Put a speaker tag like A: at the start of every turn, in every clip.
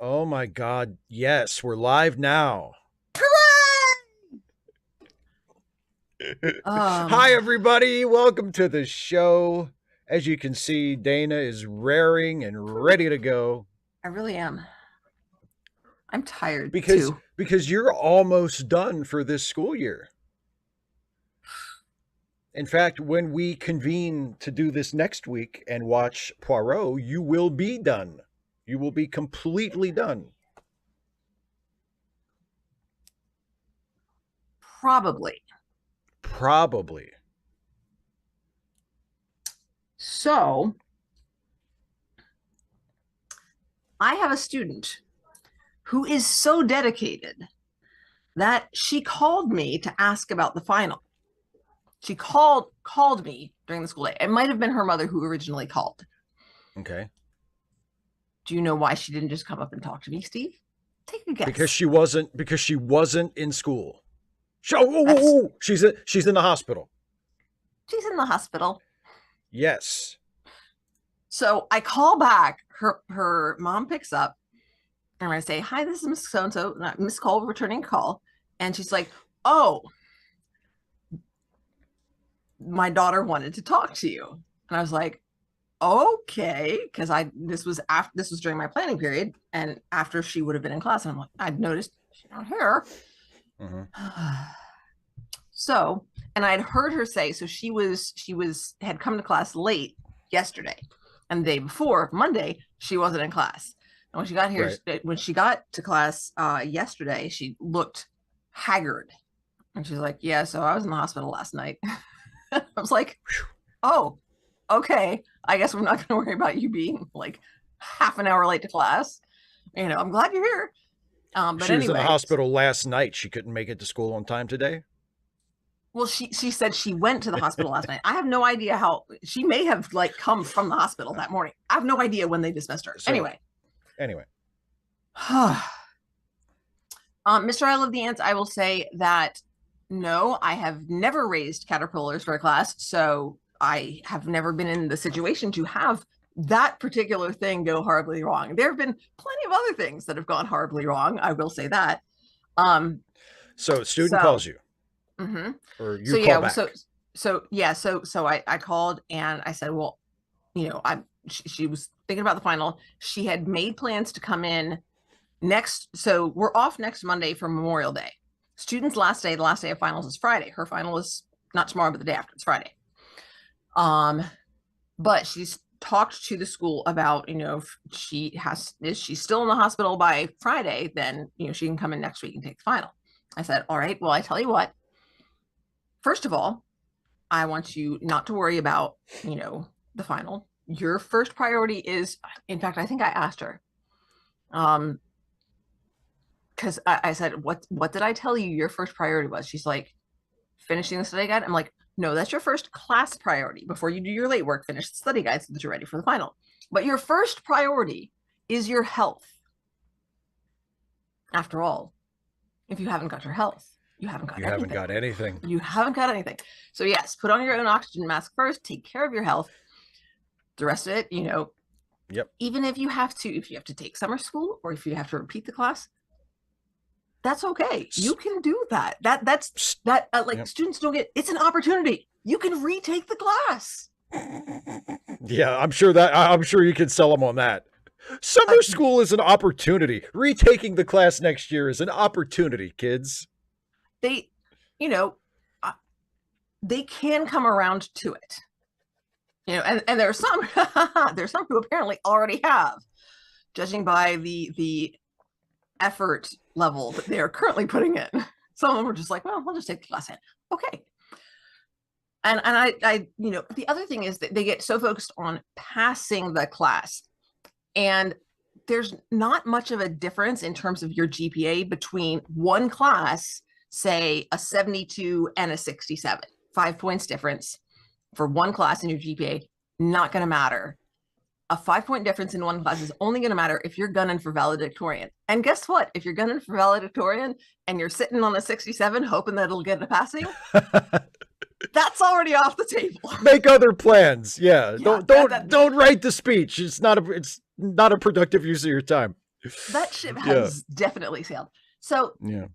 A: Oh my God. Yes, we're live now.
B: Um,
A: Hi, everybody. Welcome to the show. As you can see, Dana is raring and ready to go
B: I really am. I'm tired
A: because
B: too.
A: because you're almost done for this school year. In fact, when we convene to do this next week and watch Poirot, you will be done. You will be completely done.
B: Probably.
A: Probably.
B: So, I have a student who is so dedicated that she called me to ask about the final. She called me during the school day. It might have been her mother who originally called.
A: Okay.
B: Do you know why she didn't just come up and talk to me, Steve? Take a
A: Because
B: guess.
A: she wasn't in school.
B: That's
A: She's in the hospital.
B: She's in the hospital.
A: Yes.
B: So I call back. Her mom picks up, and I say, "Hi, this is Miss So and So, Miss Cole, returning call." And she's like, "Oh, my daughter wanted to talk to you." And I was like, "Okay," because this was during my planning period, and after she would have been in class, and I'm like, I'd noticed she's not here.
A: Hmm.
B: So, and I'd heard her say, so had come to class late yesterday, and the day before, Monday, she wasn't in class. And
A: Right.
B: when she got to class yesterday, she looked haggard, and she's like, "Yeah, so I was in the hospital last night." I was like, "Oh, okay. I guess we're not going to worry about you being like half an hour late to class. I'm glad you're here." But
A: She was in the
B: anyway,
A: hospital last night. She couldn't make it to school on time today.
B: well, she said she went to the hospital last night. I have no idea how she may have like come from the hospital that morning. I have no idea when they dismissed her.
A: So
B: Anyway,
A: anyway,
B: Mr. I Love the Ants, I will say that no, I have never raised caterpillars for a class, so I have never been in the situation to have that particular thing go horribly wrong. There have been plenty of other things that have gone horribly wrong. I will say that. Um,
A: so student
B: so,
A: calls you
B: mhm.
A: or
B: so
A: you call
B: yeah, so
A: back.
B: so yeah, so I called and I said, well, she was thinking about the final. She had made plans to come in so we're off next Monday for Memorial Day. Students' the last day of finals is Friday. Her final is not tomorrow, but the day after. It's Friday. Um, but she's talked to the school about, if is she still in the hospital by Friday, then she can come in next week and take the final. I said, all right, well, I tell you what, first of all, I want you not to worry about, the final. Your first priority is, in fact, I think I asked her, because I said, what did I tell you your first priority was? She's like, finishing the study guide. I'm like, no, that's your first class priority. Before you do your late work, finish the study guide so that you're ready for the final. But your first priority is your health. After all, if you haven't got your health, you haven't got
A: You haven't
B: anything.
A: got anything.
B: You haven't got anything. So yes, put on your own oxygen mask first, take care of your health. The rest of it,
A: Yep.
B: even if you have to take summer school or if you have to repeat the class, that's okay. You can do that.
A: Yep.
B: Students don't get, it's an opportunity. You can retake the class.
A: Yeah, I'm sure you can sell them on that.
B: Uh,
A: Summer school is an opportunity. Retaking the class next year is an opportunity, kids.
B: they, you know, uh, they can come around to it. And there are some there's some who apparently already have, judging by the effort level that they are currently putting in. Some of them are just like, well, I'll just take the class in. Okay. And I the other thing is that they get so focused on passing the class, and there's not much of a difference in terms of your GPA between one class, say a 72 and a 67. 5 points difference for one class in your GPA, not going to matter. A 5 point difference in one class is only going to matter if you're gunning for valedictorian. And guess what? If you're gunning for valedictorian and you're sitting on a 67 hoping that it'll get a passing, that's already off the table.
A: Make other plans. Yeah.
B: Yeah,
A: Don't write the speech. It's not a productive use of your time.
B: That ship
A: Yeah.
B: has definitely sailed. So
A: Yeah.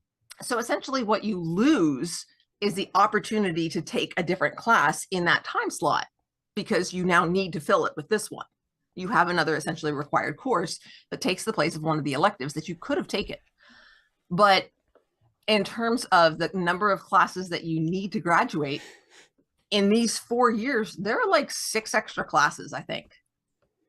B: so essentially what you lose is the opportunity to take a different class in that time slot, because you now need to fill it with this one. You have another essentially required course that takes the place of one of the electives that you could have taken. But in terms of the number of classes that you need to graduate in these 4 years, there are like 6 extra classes, I think.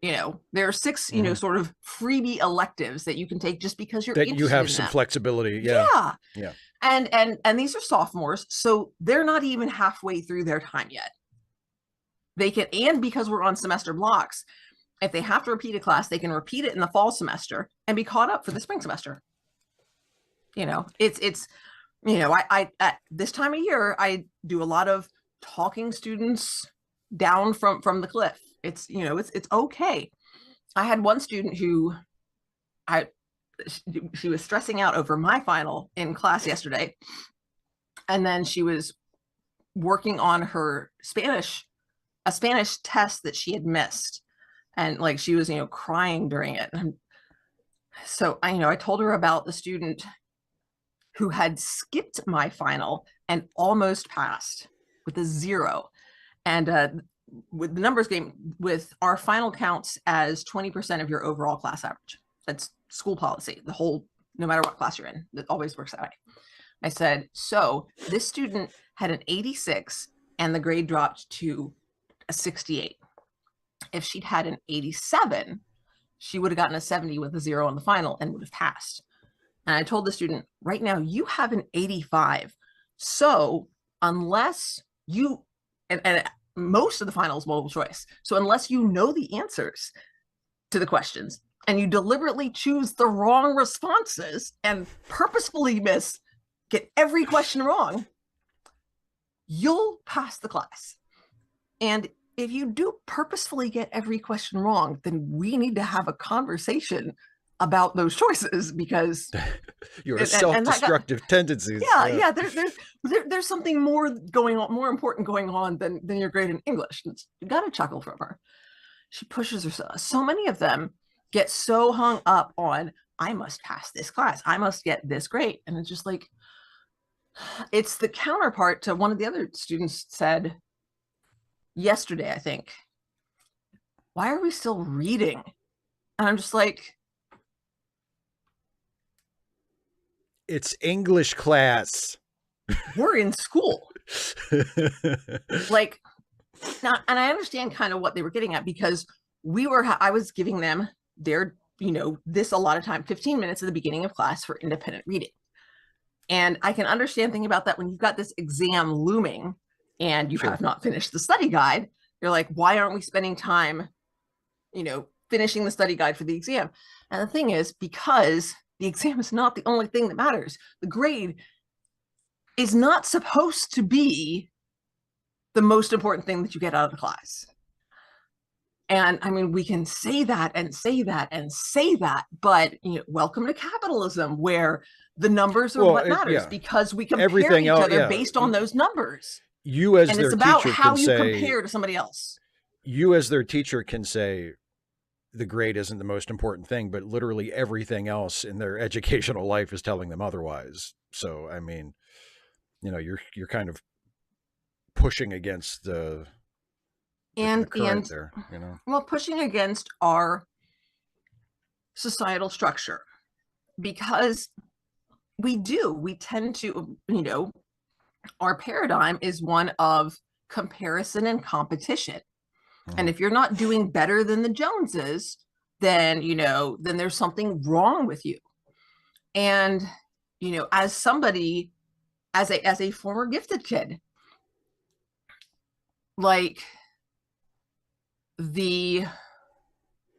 B: There are 6, sort of freebie electives that you can take just because you're
A: That
B: interested
A: you have
B: in
A: some
B: them.
A: flexibility. Yeah.
B: Yeah.
A: Yeah.
B: And these are sophomores, so they're not even halfway through their time yet. They can, and because we're on semester blocks, if they have to repeat a class, they can repeat it in the fall semester and be caught up for the spring semester. It's I at this time of year, I do a lot of talking students down from the cliff. It's okay. I had one student who she was stressing out over my final in class yesterday, and then she was working on her a Spanish test that she had missed, and like she was crying during it. And so I told her about the student who had skipped my final and almost passed with a 0. And with the numbers game, with our final counts as 20% of your overall class average. That's school policy, the whole, no matter what class you're in, it always works that way. I said, so this student had an 86 and the grade dropped to a 68. If she'd had an 87, she would have gotten a 70 with a 0 on the final and would have passed. And I told the student, right now you have an 85. So unless you, and most of the final is multiple choice. So unless you know the answers to the questions and you deliberately choose the wrong responses and purposefully get every question wrong, you'll pass the class. And if you do purposefully get every question wrong, then we need to have a conversation about those choices, because
A: your self-destructive tendencies.
B: Yeah. There's something more going on, more important going on than your grade in English. You got to chuckle from her. She pushes herself. So many of them get so hung up on, I must pass this class, I must get this grade, and it's just like, it's the counterpart to one of the other students said yesterday, I think, why are we still reading? And I'm just like,
A: it's English class.
B: We're in school. Like, now, and I understand kind of what they were getting at, because I was giving them their, this a lot of time, 15 minutes at the beginning of class for independent reading. And I can understand thinking about that when you've got this exam looming and you have not finished the study guide. You're like, why aren't we spending time, finishing the study guide for the exam? And the thing is, because the exam is not the only thing that matters. The grade is not supposed to be the most important thing that you get out of the class. And I mean, we can say that and say that and say that, but welcome to capitalism, where the numbers are what matters, because we compare each other based on those numbers.
A: You as their teacher can say,
B: it's about how you compare to somebody else.
A: You as their teacher can say the grade isn't the most important thing, but literally everything else in their educational life is telling them otherwise. So, I mean, you're kind of pushing against the current there,
B: Well, pushing against our societal structure, because we tend to, our paradigm is one of comparison and competition. And if you're not doing better than the Joneses, then there's something wrong with you. And as somebody, as a former gifted kid, like, the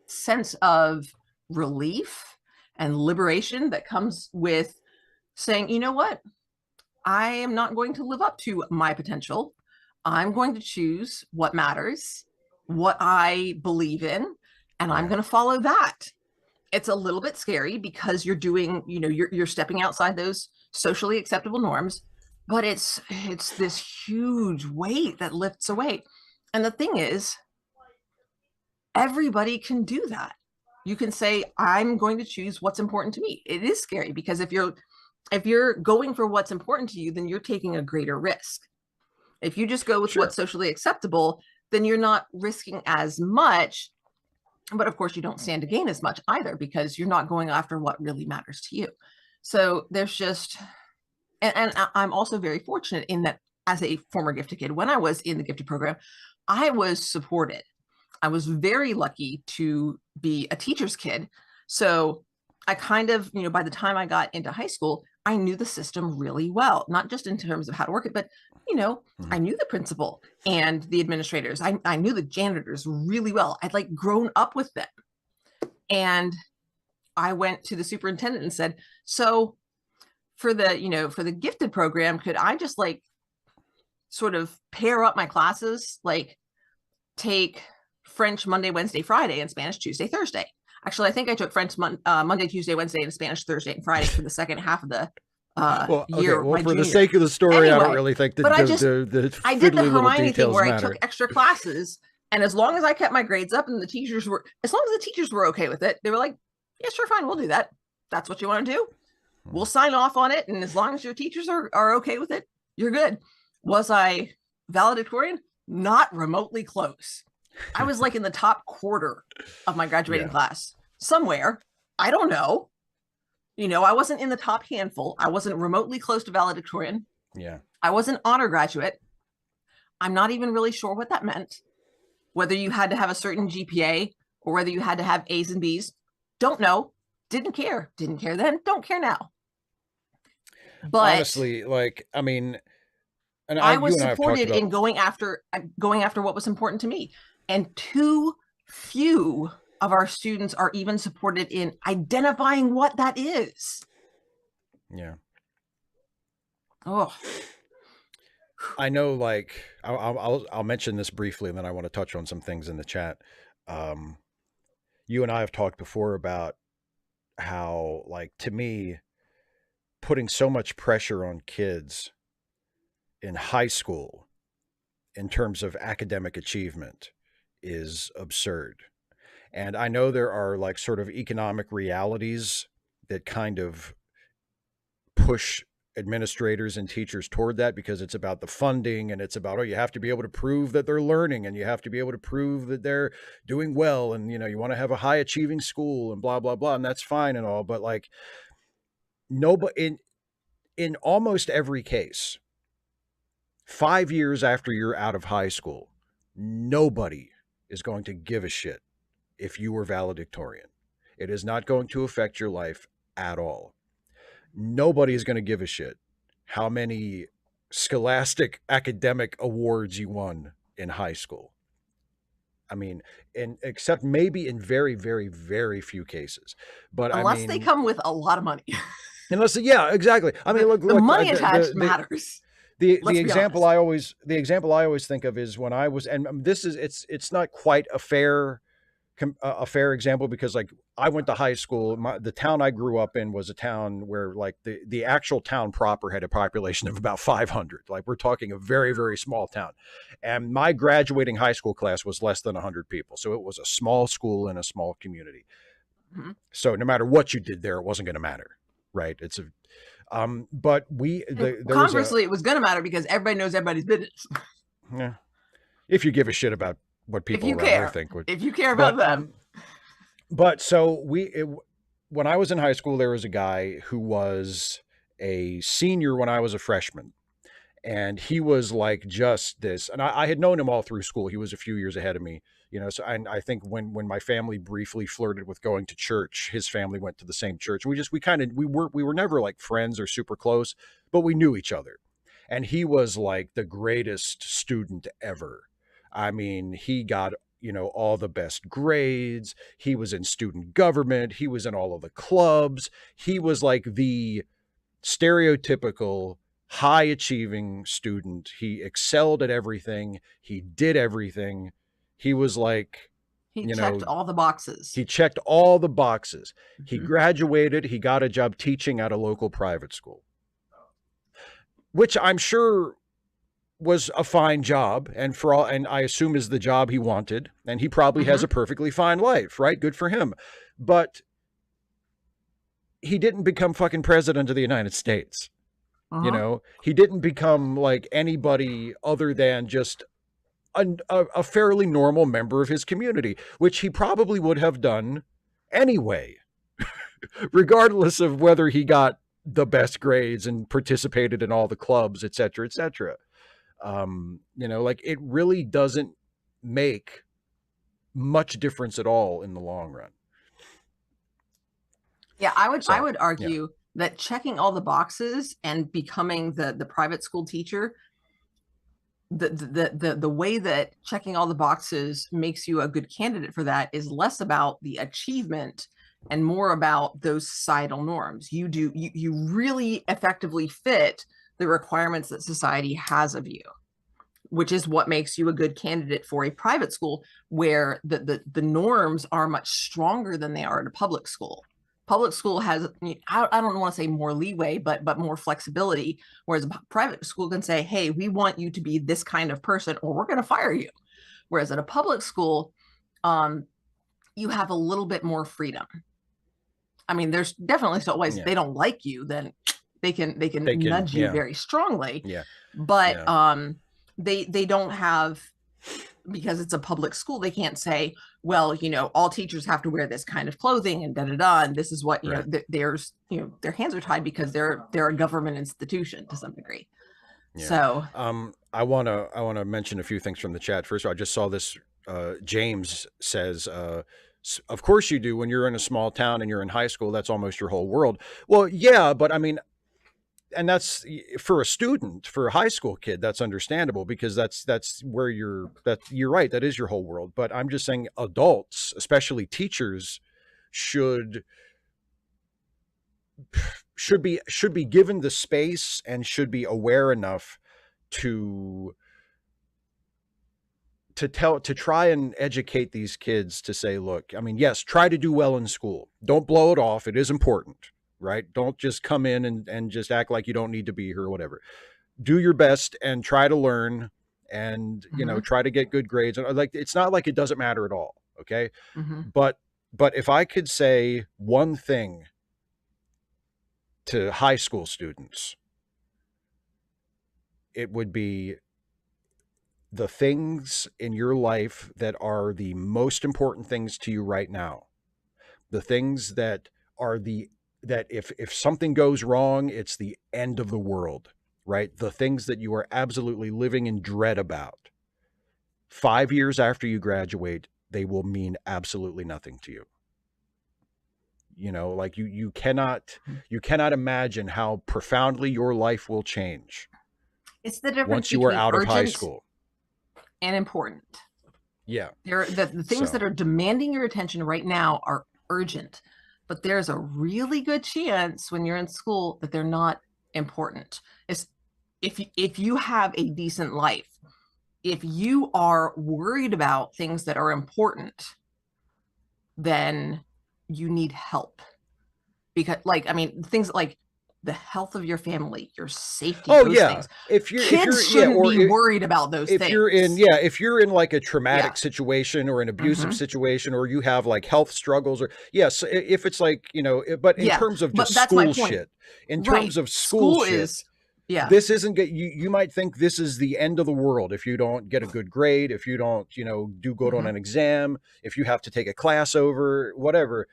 B: sense of relief and liberation that comes with saying, you know what, I am not going to live up to my potential. I'm going to choose what matters, what I believe in, and I'm going to follow that. It's a little bit scary because you're doing, you're stepping outside those socially acceptable norms, but it's this huge weight that lifts away. And the thing is, everybody can do that. You can say, I'm going to choose what's important to me. It is scary because if you're going for what's important to you, then you're taking a greater risk. If you just go with
A: Sure.
B: what's socially acceptable, then you're not risking as much. But of course, you don't stand to gain as much either because you're not going after what really matters to you. So there's just, and I'm also very fortunate in that as a former gifted kid, when I was in the gifted program, I was supported. I was very lucky to be a teacher's kid. So I kind of, by the time I got into high school, I knew the system really well, not just in terms of how to work it, but, I knew the principal and the administrators. I knew the janitors really well. I'd like grown up with them. And I went to the superintendent and said, so for the gifted program, could I just like sort of pair up my classes, like take French Monday, Wednesday, Friday, and Spanish Tuesday, Thursday. Actually, I think I took French Monday, Tuesday, Wednesday, and Spanish Thursday and Friday for the second half of the year.
A: Well, for the sake of the story, anyway, I don't really think that
B: I did the Hermione thing where
A: matter.
B: I took extra classes, and as long as I kept my grades up and as long as the teachers were okay with it, they were like, yeah, sure, fine, we'll do that. That's what you want to do. We'll sign off on it, and as long as your teachers are okay with it, you're good. Was I valedictorian? Not remotely close. I was like in the top quarter of my graduating class somewhere. I don't know. I wasn't in the top handful. I wasn't remotely close to valedictorian.
A: Yeah.
B: I was an honor graduate. I'm not even really sure what that meant. Whether you had to have a certain GPA or whether you had to have A's and B's. Don't know. Didn't care. Didn't care then. Don't care now. But
A: honestly, and
B: I was supported in going after what was important to me. And too few of our students are even supported in identifying what that is.
A: Yeah.
B: Oh,
A: I know. Like, I'll mention this briefly, and then I want to touch on some things in the chat. You and I have talked before about how, like, to me, putting so much pressure on kids in high school in terms of academic achievement is absurd. And I know there are like sort of economic realities that kind of push administrators and teachers toward that because it's about the funding and it's about, you have to be able to prove that they're learning and you have to be able to prove that they're doing well. And, you want to have a high achieving school and blah, blah, blah. And that's fine and all. But like nobody in almost every case, 5 years after you're out of high school, nobody is going to give a shit if you were valedictorian. It is not going to affect your life at all. Nobody is going to give a shit how many scholastic academic awards you won in high school. I mean, except maybe in very, very, very few cases. But
B: unless they come with a lot of money.
A: Yeah, exactly. I mean, look,
B: the money attached matters.
A: The example I always think of is when I was, and this is it's not quite a fair example because like I went to high school. The town I grew up in was a town where like the actual town proper had a population of about 500. Like we're talking a very, very small town, and my graduating high school class was less than 100 people. So it was a small school in a small community. Mm-hmm. So no matter what you did there, it wasn't going to matter, right? It's a but
B: conversely, it was going to matter because everybody knows everybody's business.
A: Yeah, if you give a shit about what people around there think.
B: If you care about them.
A: But so when I was in high school, there was a guy who was a senior when I was a freshman. And he was like just this. And I had known him all through school. He was a few years ahead of me. So I think when my family briefly flirted with going to church, his family went to the same church. We were never like friends or super close, but we knew each other. And he was like the greatest student ever. I mean, he got, all the best grades. He was in student government. He was in all of the clubs. He was like the stereotypical high achieving student. He excelled at everything. He did everything. He was like,
B: he checked all the boxes.
A: He checked all the boxes. Mm-hmm. He graduated. He got a job teaching at a local private school, which I'm sure was a fine job, and for all, and I assume is the job he wanted, and he probably has
B: Mm-hmm.
A: a perfectly fine life, right? Good for him. But he didn't become fucking president of the United States. You
B: Uh-huh.
A: know, he didn't become like anybody other than just a fairly normal member of his community, which he probably would have done anyway, regardless of whether he got the best grades and participated in all the clubs, et cetera, et cetera. You know, like it really doesn't make much difference at all in the long run.
B: Yeah, I
A: So,
B: would
A: yeah,
B: argue that checking all the boxes and becoming the private school teacher, the way that checking all the boxes makes you a good candidate for that is less about the achievement and more about those societal norms. You really effectively fit the requirements that society has of you, which is what makes you a good candidate for a private school where the norms are much stronger than they are at a public school. Public school has, I don't want to say more leeway, but more flexibility, whereas a private school can say, hey, we want you to be this kind of person or we're going to fire you. Whereas at a public school, you have a little bit more freedom. I mean, there's definitely still ways if
A: yeah,
B: they don't like you, then they can
A: they can,
B: nudge you
A: yeah,
B: very strongly.
A: yeah,
B: But
A: yeah,
B: they don't have, because it's a public school, they can't say, well, all teachers have to wear this kind of clothing and da da da, and this is what
A: right.
B: there's their hands are tied because they're a government institution to some degree.
A: Yeah.
B: So
A: I wanna mention a few things from the chat. First of all, I just saw this. James says, "Of course you do. When you're in a small town and you're in high school, that's almost your whole world." Well, yeah, but I mean, and that's for a student, for a high school kid, that's understandable because that's where you're right. That is your whole world. But I'm just saying, adults, especially teachers, should should be given the space and should be aware enough to to try and educate these kids to say, look, I mean, yes, try to do well in school, don't blow it off, it is important, right? Don't just come in and just act like you don't need to be here or whatever. Do your best and try to learn, and
B: mm-hmm,
A: try to get good grades, and like it's not like it doesn't matter at all, okay?
B: mm-hmm.
A: But if I could say one thing to high school students, it would be the things in your life that are the most important things to you right now, the things that are the that if something goes wrong, it's the end of the world, right? The things that you are absolutely living in dread about. 5 years after you graduate, they will mean absolutely nothing to you. Like you cannot imagine how profoundly your life will change
B: It's the difference
A: once you are
B: between
A: out of high
B: urgent
A: school.
B: and important.
A: Yeah.
B: The things that
A: So,
B: are demanding your attention right now are urgent, but there's a really good chance when you're in school that they're not important. It's, if you have a decent life, if you are worried about things that are important, then you need help. Because, like, I mean, things like the health of your family, your safety,
A: oh
B: those
A: yeah,
B: things.
A: if you're
B: Kids
A: yeah,
B: shouldn't
A: or
B: be worried about those
A: if you're in
B: things.
A: yeah if you're in like a
B: Yeah.
A: traumatic situation or an abusive
B: Mm-hmm.
A: situation, or you have like health struggles, or yes, if it's like but in
B: Yeah.
A: terms of
B: But
A: just
B: that's my
A: school
B: point.
A: shit, in
B: Right.
A: terms of school
B: School
A: shit,
B: is, yeah.
A: this isn't get you might think this is the end of the world if you don't get a good grade, if you don't do good on
B: Mm-hmm.
A: an exam, if you have to take a class over whatever.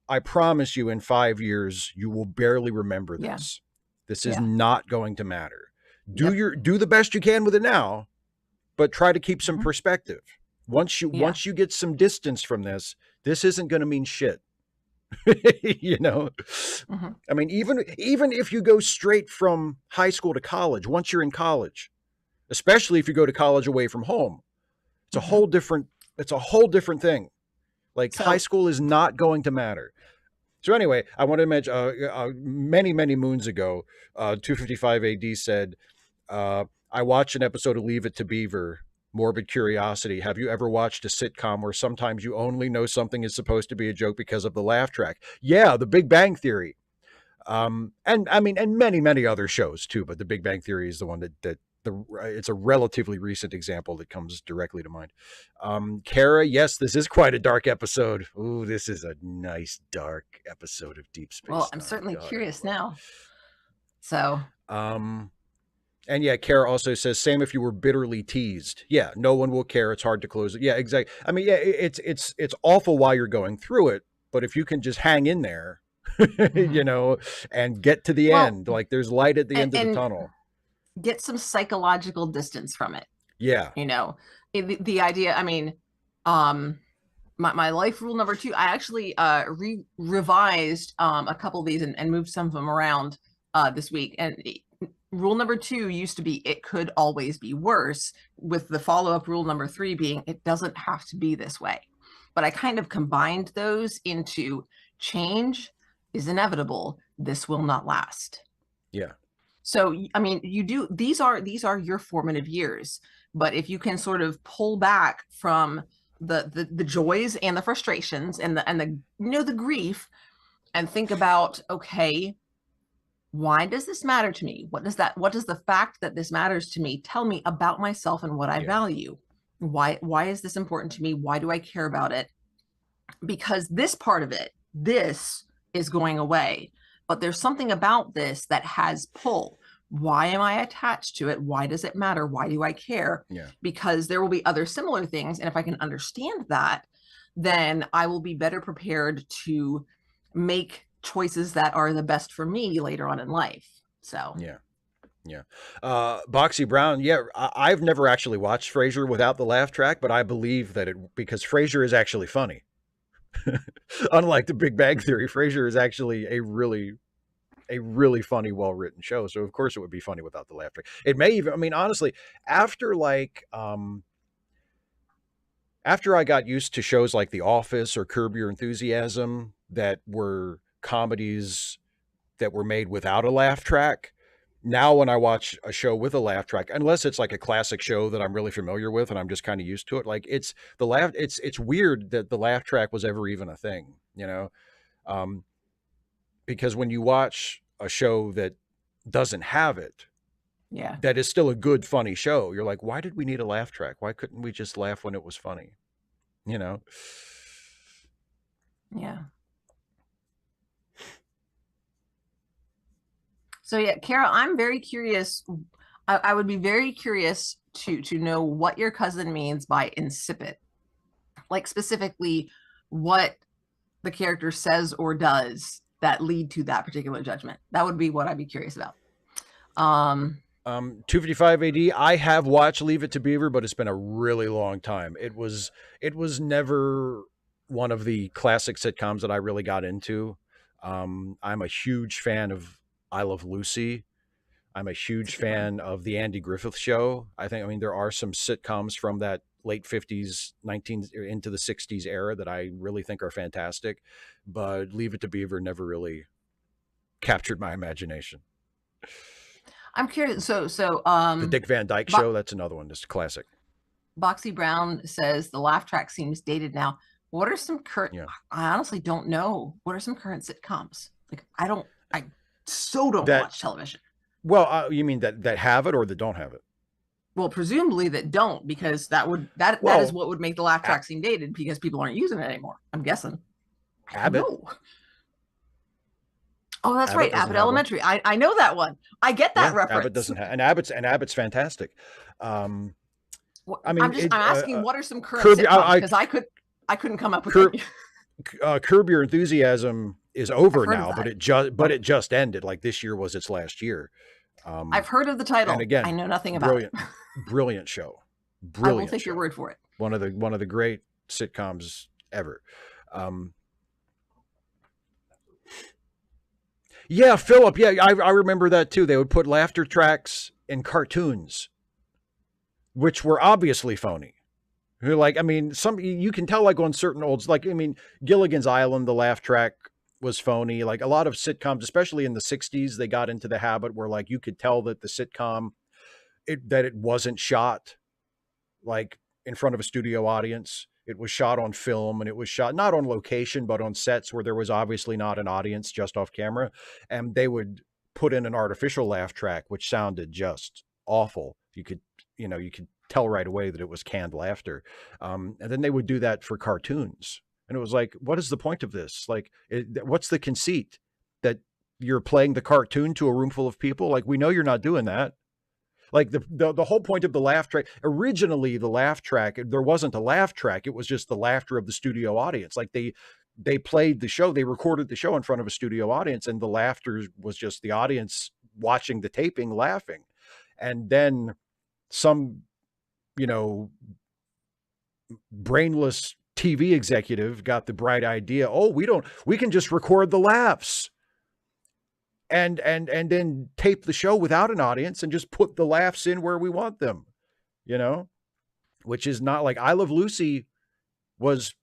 A: I promise you, in 5 years you will barely remember
B: Yeah.
A: this. This is
B: Yeah.
A: not going to matter.
B: Yep.
A: Do the best you can with it now, but try to keep some
B: Mm-hmm.
A: perspective. Once you
B: Yeah.
A: once you get some distance from this isn't going to mean shit. you know
B: Mm-hmm.
A: I mean, even if you go straight from high school to college, once you're in college, especially if you go to college away from home, it's a
B: Mm-hmm.
A: whole different it's a whole different thing. Like, high
B: So,
A: school is not going to matter. So anyway, I want to mention many, many moons ago, 255 AD said, I watched an episode of Leave It to Beaver, morbid curiosity. Have you ever watched a sitcom where sometimes you only know something is supposed to be a joke because of the laugh track? Yeah, The Big Bang Theory. And I mean, and many, many other shows too, but The Big Bang Theory is the one that it's a relatively recent example that comes directly to mind. Kara, yes, this is quite a dark episode. Ooh, this is a nice dark episode of Deep
B: Well,
A: Space
B: I'm
A: Nine.
B: certainly
A: God, I
B: curious
A: love
B: now. So,
A: it. And yeah, Kara also says, same if you were bitterly teased. Yeah, no one will care. It's hard to close it. Yeah, exactly. I mean, yeah, it's awful while you're going through it, but if you can just hang in there, you know, and get to the
B: well,
A: end, like there's light at the end of the
B: and
A: tunnel.
B: get some psychological distance from it.
A: Yeah.
B: You know, the idea, I mean, um, my life rule number 2, I actually revised a couple of these and moved some of them around this week. And rule number 2 used to be it could always be worse, with the follow-up rule number 3 being it doesn't have to be this way. But I kind of combined those into change is inevitable. This will not last.
A: Yeah.
B: So, I mean, these are your formative years, but if you can sort of pull back from the joys and the frustrations and the the grief, and think about, okay, why does this matter to me? What does the fact that this matters to me tell me about myself and what I value? Why is this important to me? Why do I care about it? Because this part of it, this is going away, but there's something about this that has pull. Why am I attached to it? Why does it matter? Why do I care?
A: Yeah.
B: Because there will be other similar things. And if I can understand that, then I will be better prepared to make choices that are the best for me later on in life. So,
A: yeah. Yeah. Boxy Brown. Yeah. I've never actually watched Frasier without the laugh track, but I believe that because Frasier is actually funny. Unlike the Big Bang Theory, Frasier is actually a really funny, well-written show. So of course it would be funny without the laugh track. It may even, I mean, honestly, after after I got used to shows like The Office or Curb Your Enthusiasm that were comedies that were made without a laugh track, now when I watch a show with a laugh track, unless it's like a classic show that I'm really familiar with and I'm just kind of used to it, like it's weird that the laugh track was ever even a thing, you know? Because when you watch a show that doesn't have it,
B: yeah,
A: that is still a good, funny show, you're like, why did we need a laugh track? Why couldn't we just laugh when it was funny? You know?
B: Yeah. So yeah, Kara, I'm very curious. I would be very curious to know what your cousin means by insipid. Like specifically what the character says or does that lead to that particular judgment. That would be what I'd be curious about.
A: 255 AD. I have watched Leave It to Beaver, but it's been a really long time. It was never one of the classic sitcoms that I really got into. I'm a huge fan of I Love Lucy. I'm a huge fan of the Andy Griffith Show. I mean, there are some sitcoms from that late 50s, into the 60s era that I really think are fantastic, but Leave It to Beaver never really captured my imagination.
B: I'm curious. So
A: the Dick Van Dyke Show, that's another one, just a classic.
B: Boxy Brown says the laugh track seems dated now. What are some current? Yeah. I honestly don't know. What are some current sitcoms? Like I don't watch television.
A: Well, you mean that have it or that don't have it?
B: Well, presumably that don't, because that is what would make the laugh track seem dated, because people aren't using it anymore. I'm guessing.
A: Abbott.
B: Oh, that's right. Abbott Elementary. I know that one. I get that reference.
A: Abbott doesn't have, and Abbott's fantastic. I mean,
B: I'm asking what are some current sitcoms, because I couldn't come up with any.
A: Curb Your Enthusiasm is over now, but it just ended. Like this year was its last year.
B: I've heard of the title. And again, I know nothing about it.
A: Brilliant show.
B: I will take your word for it.
A: One of the great sitcoms ever. Yeah, Philip. Yeah, I remember that too. They would put laughter tracks in cartoons, which were obviously phony. Like, I mean, you can tell, like on certain olds, like, I mean, Gilligan's Island, the laugh track was phony. Like a lot of sitcoms, especially in the 60s, they got into the habit where like you could tell that the sitcom, that it wasn't shot like in front of a studio audience. It was shot on film, and it was shot not on location, but on sets where there was obviously not an audience, just off camera. And they would put in an artificial laugh track, which sounded just awful You could, you could tell right away that it was canned laughter. And then they would do that for cartoons. And it was like, what is the point of this? Like, what's the conceit that you're playing the cartoon to a room full of people? Like, we know you're not doing that. Like the whole point of the laugh track, originally the laugh track, there wasn't a laugh track. It was just the laughter of the studio audience. Like they played the show, they recorded the show in front of a studio audience, and the laughter was just the audience watching the taping laughing. And then some, you know, brainless TV executive got the bright idea, oh, we can just record the laughs and then tape the show without an audience and just put the laughs in where we want them, which is not like I Love Lucy was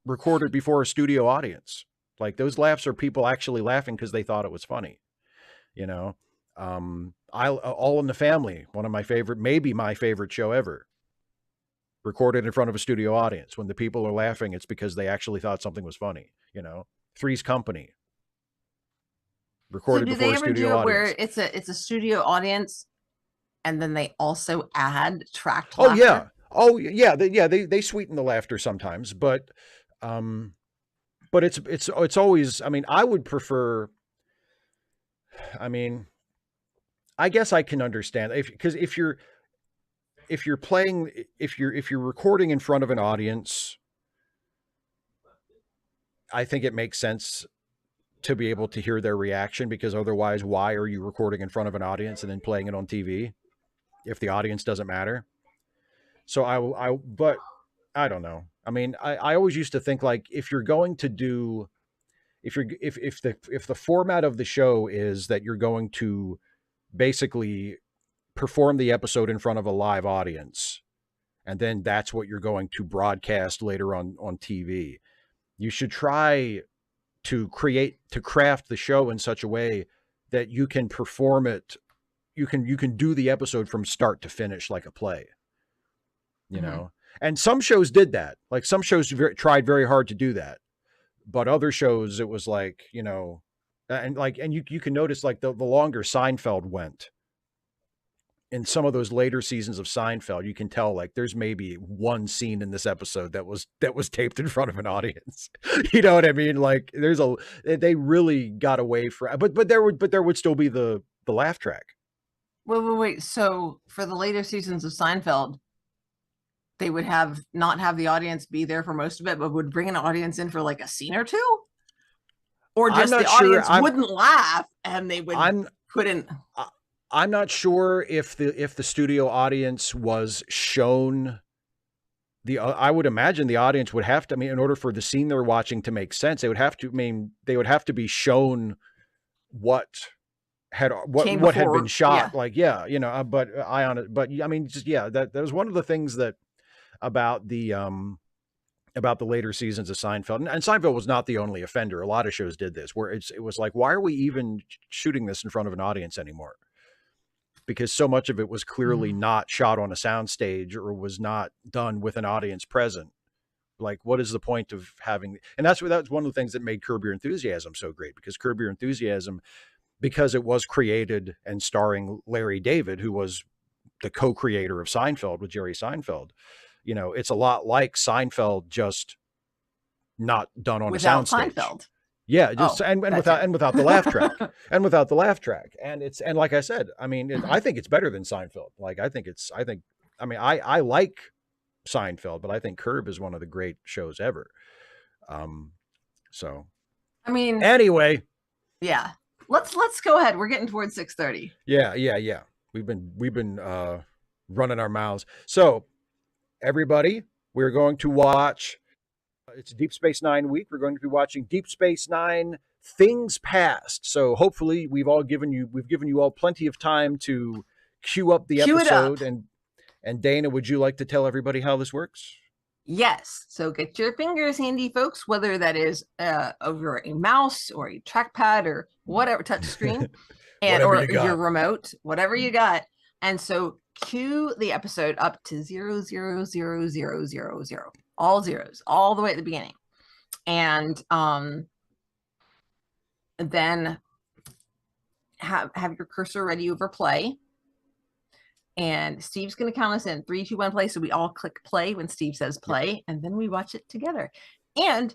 A: recorded before a studio audience. Like those laughs are people actually laughing because they thought it was funny, All in the Family, one of my favorite, maybe my favorite show ever, recorded in front of a studio audience. When the people are laughing, it's because they actually thought something was funny. Three's Company, recorded
B: do
A: before
B: they
A: a
B: ever
A: studio
B: do it
A: audience.
B: where it's a studio audience and then they also add tracked
A: Oh
B: laughter?
A: yeah. Oh yeah. They sweeten the laughter sometimes, but it's always, I mean, I would prefer, I mean, I guess I can understand because if you're playing, if you're recording in front of an audience, I think it makes sense to be able to hear their reaction, because otherwise, why are you recording in front of an audience and then playing it on TV if the audience doesn't matter? So but I don't know. I mean, I always used to think, like, if you're going to do, if the format of the show is that you're going to basically perform the episode in front of a live audience, and then that's what you're going to broadcast later on TV, you should try to craft the show in such a way that you can perform it. You can do the episode from start to finish like a play, and some shows did that. Like some shows tried very hard to do that, but other shows, it was like, and you can notice, like, the longer Seinfeld went, in some of those later seasons of Seinfeld, you can tell, like, there's maybe one scene in this episode that was taped in front of an audience. You know what I mean? Like, they really got away from, but there would still be the laugh track.
B: Wait. So for the later seasons of Seinfeld, they would not have the audience be there for most of it, but would bring an audience in for like a scene or two, or just the audience wouldn't laugh and they would put in.
A: I'm not sure if the studio audience was shown I would imagine the audience would have to, I mean, in order for the scene they're watching to make sense, they would have to be shown what had been shot. Yeah. Like, but I mean, just, yeah, that was one of the things that about the later seasons of Seinfeld, and Seinfeld was not the only offender. A lot of shows did this, where it was like, why are we even shooting this in front of an audience anymore? Because so much of it was clearly not shot on a soundstage or was not done with an audience present. Like, what is the point of having? And that's one of the things that made Curb Your Enthusiasm so great, because Curb Your Enthusiasm, because it was created and starring Larry David, who was the co-creator of Seinfeld with Jerry Seinfeld. It's a lot like Seinfeld, just not done on a soundstage.
B: Seinfeld.
A: Yeah, just and without the laugh track, and without the laugh track, and like I said, I mean, I think it's better than Seinfeld. Like, I mean, I like Seinfeld, but I think Curb is one of the great shows ever. So,
B: I mean,
A: anyway,
B: yeah, let's go ahead. We're getting towards 6:30.
A: Yeah. We've been running our mouths. So, everybody, we're going to watch. It's Deep Space Nine week. We're going to be watching Deep Space Nine: Things Past. So hopefully we've given you all plenty of time to queue up the episode. And Dana, would you like to tell everybody how this works?
B: Yes. So get your fingers handy, folks, whether that is over a mouse or a trackpad or whatever, touch screen, or your remote, whatever you got. And so cue the episode up to 0000000. All zeros, all the way at the beginning. And then have your cursor ready over play. And Steve's going to count us in 3, 2, 1, play. So we all click play when Steve says play, and then we watch it together. And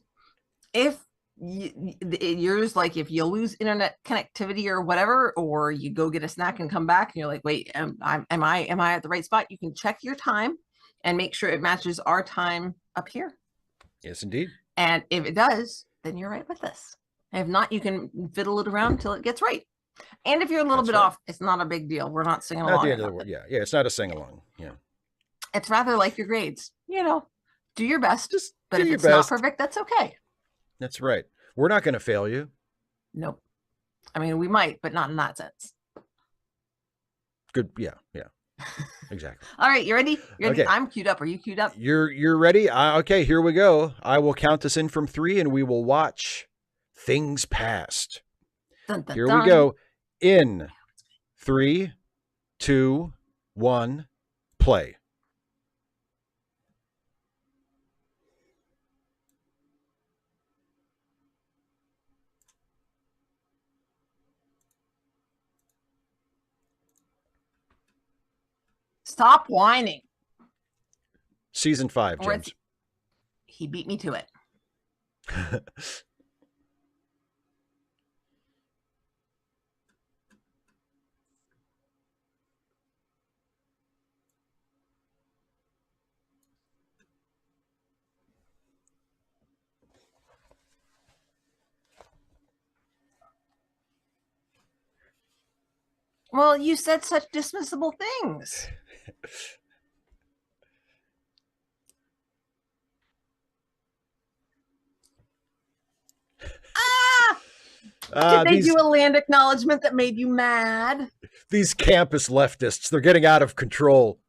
B: if yours, like if you lose internet connectivity or whatever, or you go get a snack and come back and you're like, wait, am I at the right spot? You can check your time and make sure it matches our time up here.
A: Yes, indeed.
B: And if it does, then you're right with us. And if not, you can fiddle it around till it gets right. And if you're a little bit off, it's not a big deal. We're not singing along.
A: Not the end of the world. Yeah, it's not a sing along. Yeah,
B: it's rather like your grades. Do your best. But if it's not perfect, that's okay.
A: That's right. We're not going to fail you.
B: Nope. I mean, we might, but not in that sense.
A: Good. Yeah. Exactly.
B: All right, you ready?
A: Okay.
B: I'm queued up. Are you queued up?
A: You're ready? Okay, here we go. I will count us in from 3, and we will watch Things Past.
B: Dun, dun,
A: Here
B: dun.
A: we go. In 3, 2, 1, play.
B: Stop whining.
A: Season 5, James.
B: He beat me to it. Well, you said such dismissible things. Did they do a land acknowledgement that made you mad?
A: These campus leftists, they're getting out of control.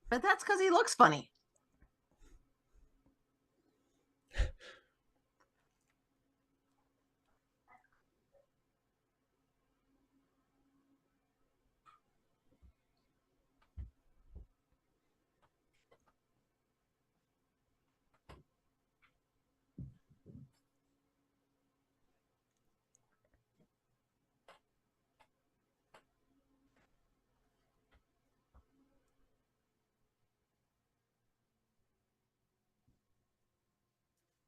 B: But that's because he looks funny.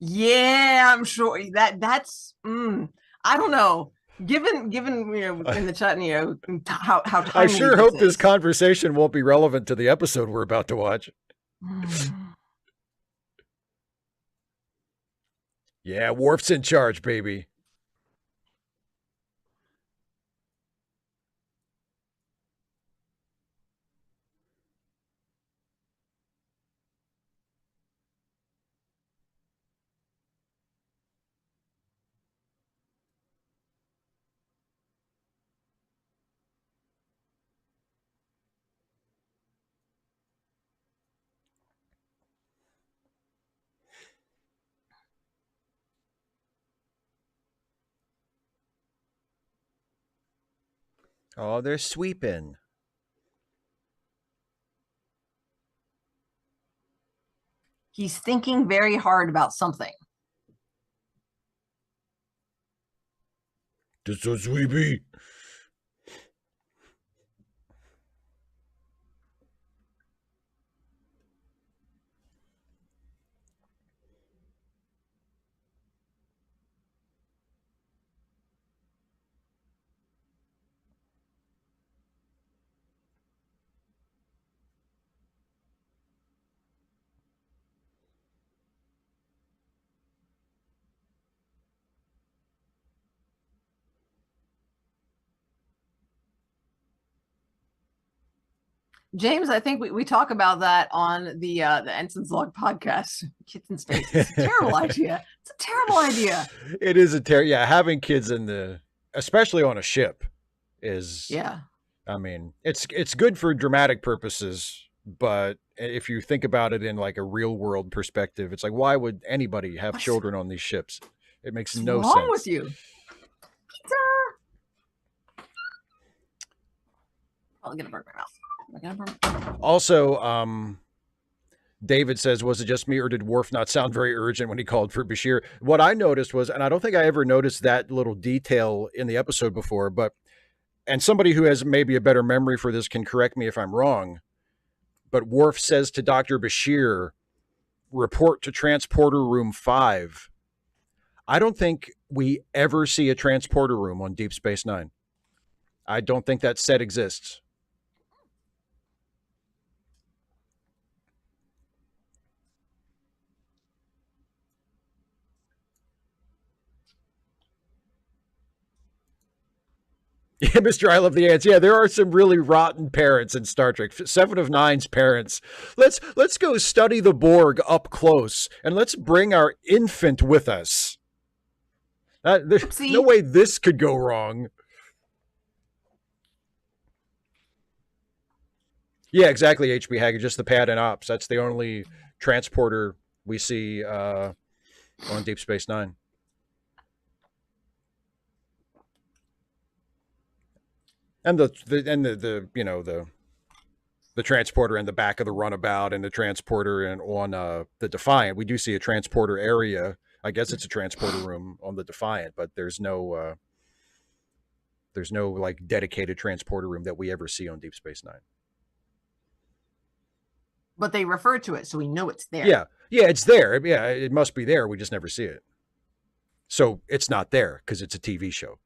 B: Yeah, I'm sure that's I don't know. Given in the chat, how
A: I sure hope this conversation won't be relevant to the episode we're about to watch. Yeah, Worf's in charge, baby. Oh, they're sweeping.
B: He's thinking very hard about something.
A: Just so sweepy.
B: James, I think we talk about that on the Ensign's Log podcast. Kids in space. It's a terrible idea. It's a terrible idea.
A: It is having kids in especially on a ship is I mean, it's good for dramatic purposes, but if you think about it in like a real world perspective, it's like, why would anybody have children on these ships? It makes no sense.
B: What's wrong with you? Pizza. I'll get a burger in my mouth.
A: Also, David says, was it just me or did Worf not sound very urgent when he called for Bashir? What I noticed was, and I don't think I ever noticed that little detail in the episode before, but, and somebody who has maybe a better memory for this can correct me if I'm wrong, but Worf says to Dr. Bashir, report to transporter room 5. I don't think we ever see a transporter room on Deep Space Nine. I don't think that set exists. Yeah, Mr. I love the ants. Yeah, there are some really rotten parents in Star Trek. Seven of Nine's parents. Let's go study the Borg up close, and let's bring our infant with us. There's no
B: Oopsie.
A: way this could go wrong. Yeah, exactly. HB Haggard, just the pad and ops. That's the only transporter we see on Deep Space Nine. And the you know the transporter in the back of the runabout and the transporter and on the Defiant. We do see a transporter area. I guess it's a transporter room on the Defiant, but there's no like dedicated transporter room that we ever see on Deep Space Nine.
B: But they refer to it, so we know it's there.
A: Yeah, yeah, it's there. Yeah, it must be there. We just never see it. So it's not there because it's a TV show.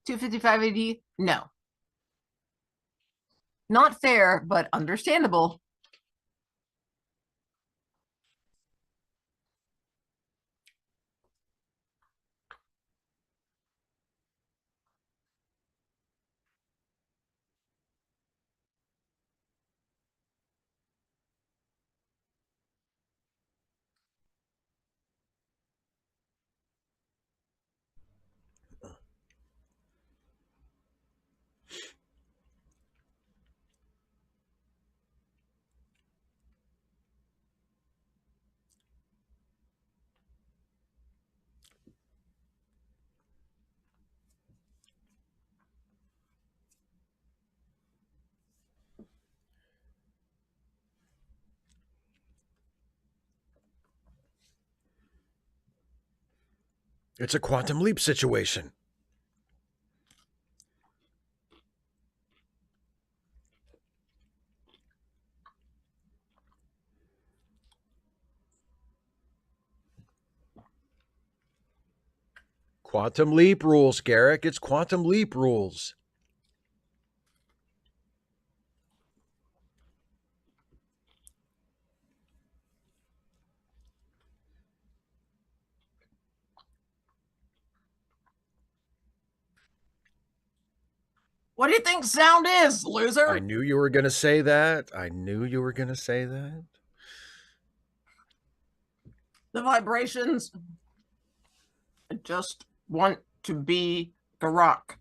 B: $255.80? No. Not fair, but understandable.
A: It's a quantum leap situation. Quantum leap rules, Garrick. It's quantum leap rules.
B: What do you think sound is,
A: I
B: loser?
A: knew you were going to say that. I knew you were going to say that.
B: The vibrations. I just want to be Garrick.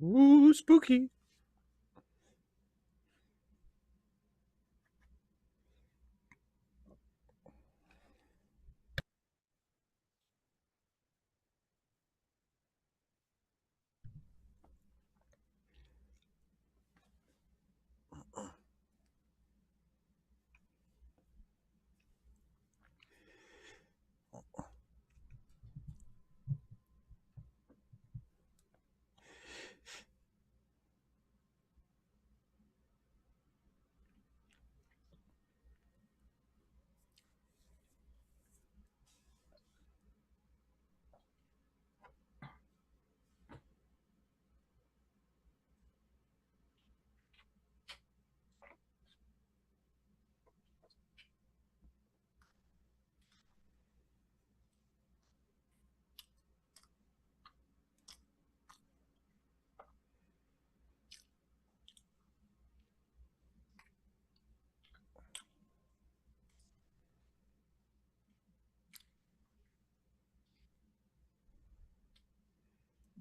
A: Ooh, spooky.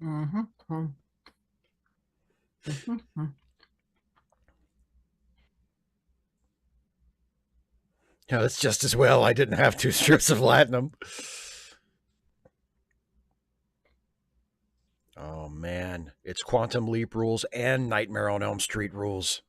B: Mm-hmm. Mm-hmm.
A: Yeah, that's just as well. I didn't have 2 strips of latinum. Oh man, it's Quantum Leap rules and Nightmare on Elm Street rules.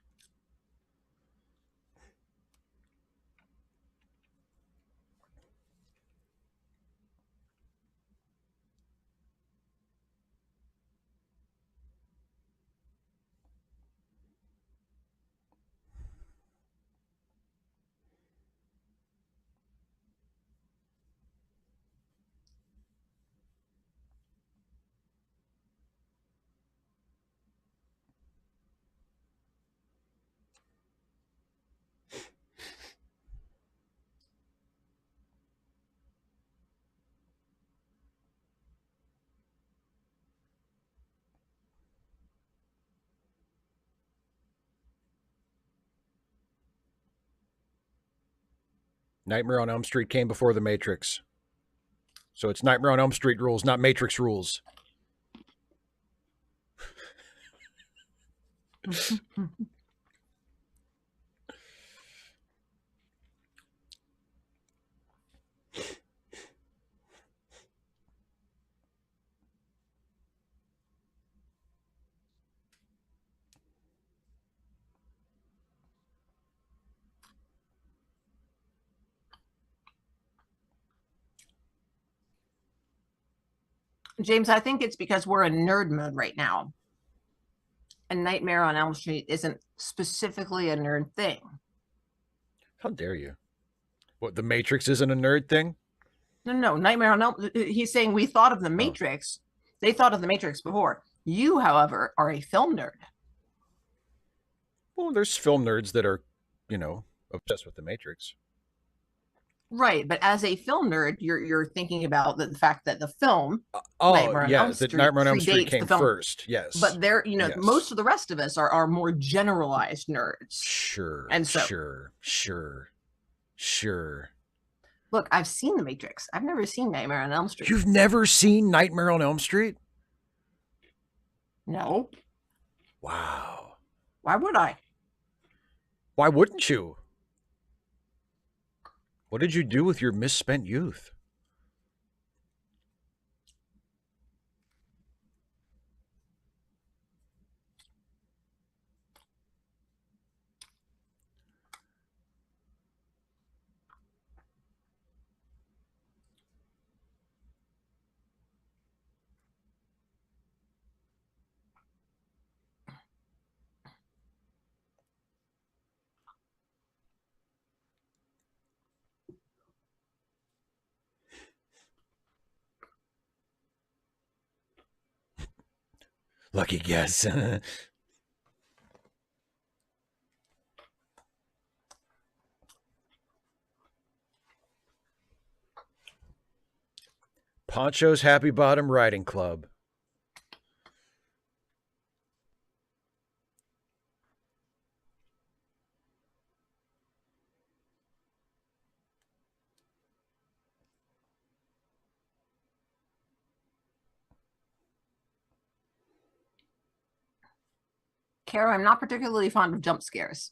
A: Nightmare on Elm Street came before The Matrix. So it's Nightmare on Elm Street rules, not Matrix rules.
B: Mm-hmm. James, I think it's because we're in nerd mode right now. And Nightmare on Elm Street isn't specifically a nerd thing.
A: How dare you? What, The Matrix isn't a nerd thing?
B: No. Nightmare on Elm. He's saying we thought of the
A: Oh.
B: Matrix. They thought of the Matrix before. You, however, are a film nerd.
A: Well, there's film nerds that are, obsessed with The Matrix.
B: Right, but as a film nerd, you're thinking about the fact that the film
A: Oh,
B: Nightmare on
A: yeah,
B: Elm
A: that
B: Street
A: Nightmare on Elm Street
B: predates the
A: came
B: film.
A: first. Yes.
B: But there,
A: Yes.
B: most of the rest of us are more generalized nerds.
A: Sure,
B: And so,
A: sure.
B: look, I've seen The Matrix. I've never seen Nightmare on Elm Street.
A: You've never seen Nightmare on Elm Street?
B: No.
A: Wow.
B: Why would I?
A: Why wouldn't you? What did you do with your misspent youth? Lucky guess. Poncho's Happy Bottom Riding Club.
B: Kara, I'm not particularly fond of jump scares.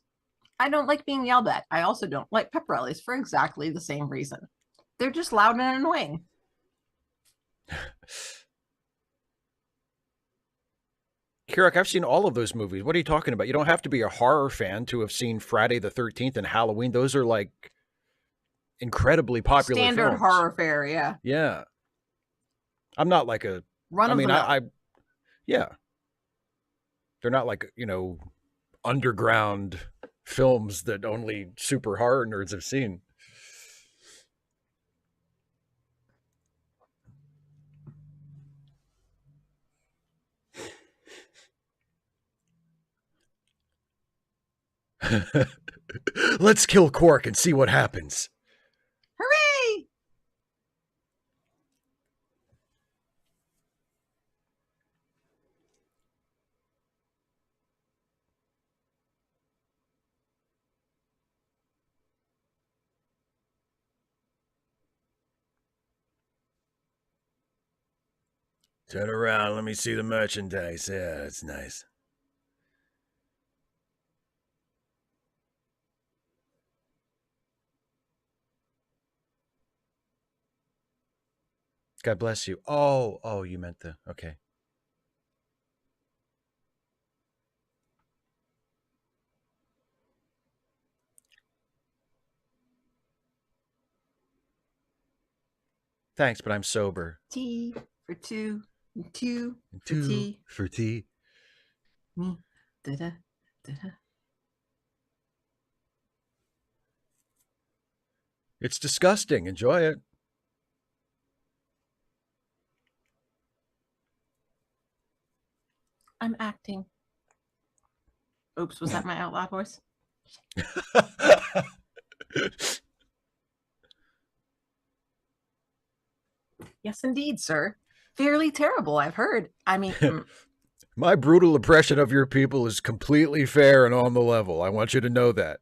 B: I don't like being yelled at. I also don't like pep rallies for exactly the same reason. They're just loud and annoying.
A: Garrick, I've seen all of those movies. What are you talking about? You don't have to be a horror fan to have seen Friday the 13th and Halloween. Those are like incredibly popular
B: Standard
A: films.
B: horror fare, yeah.
A: Yeah. I'm not like a,
B: Run
A: I
B: of the
A: mean,
B: mill.
A: yeah. They're not like, underground films that only super horror nerds have seen. Let's kill Quark and see what happens.
B: Hooray!
A: Turn around. Let me see the merchandise. Yeah, that's nice. God bless you. Oh, you meant the, okay. Thanks, but I'm sober.
B: Tea for two, two for
A: Two
B: tea.
A: for tea.
B: Me. Da-da, da-da.
A: It's disgusting. Enjoy it.
B: I'm acting. Oops, was that my out loud voice? Yes, indeed, sir. Fairly terrible, I've heard. I mean,
A: My brutal oppression of your people is completely fair and on the level. I want you to know that.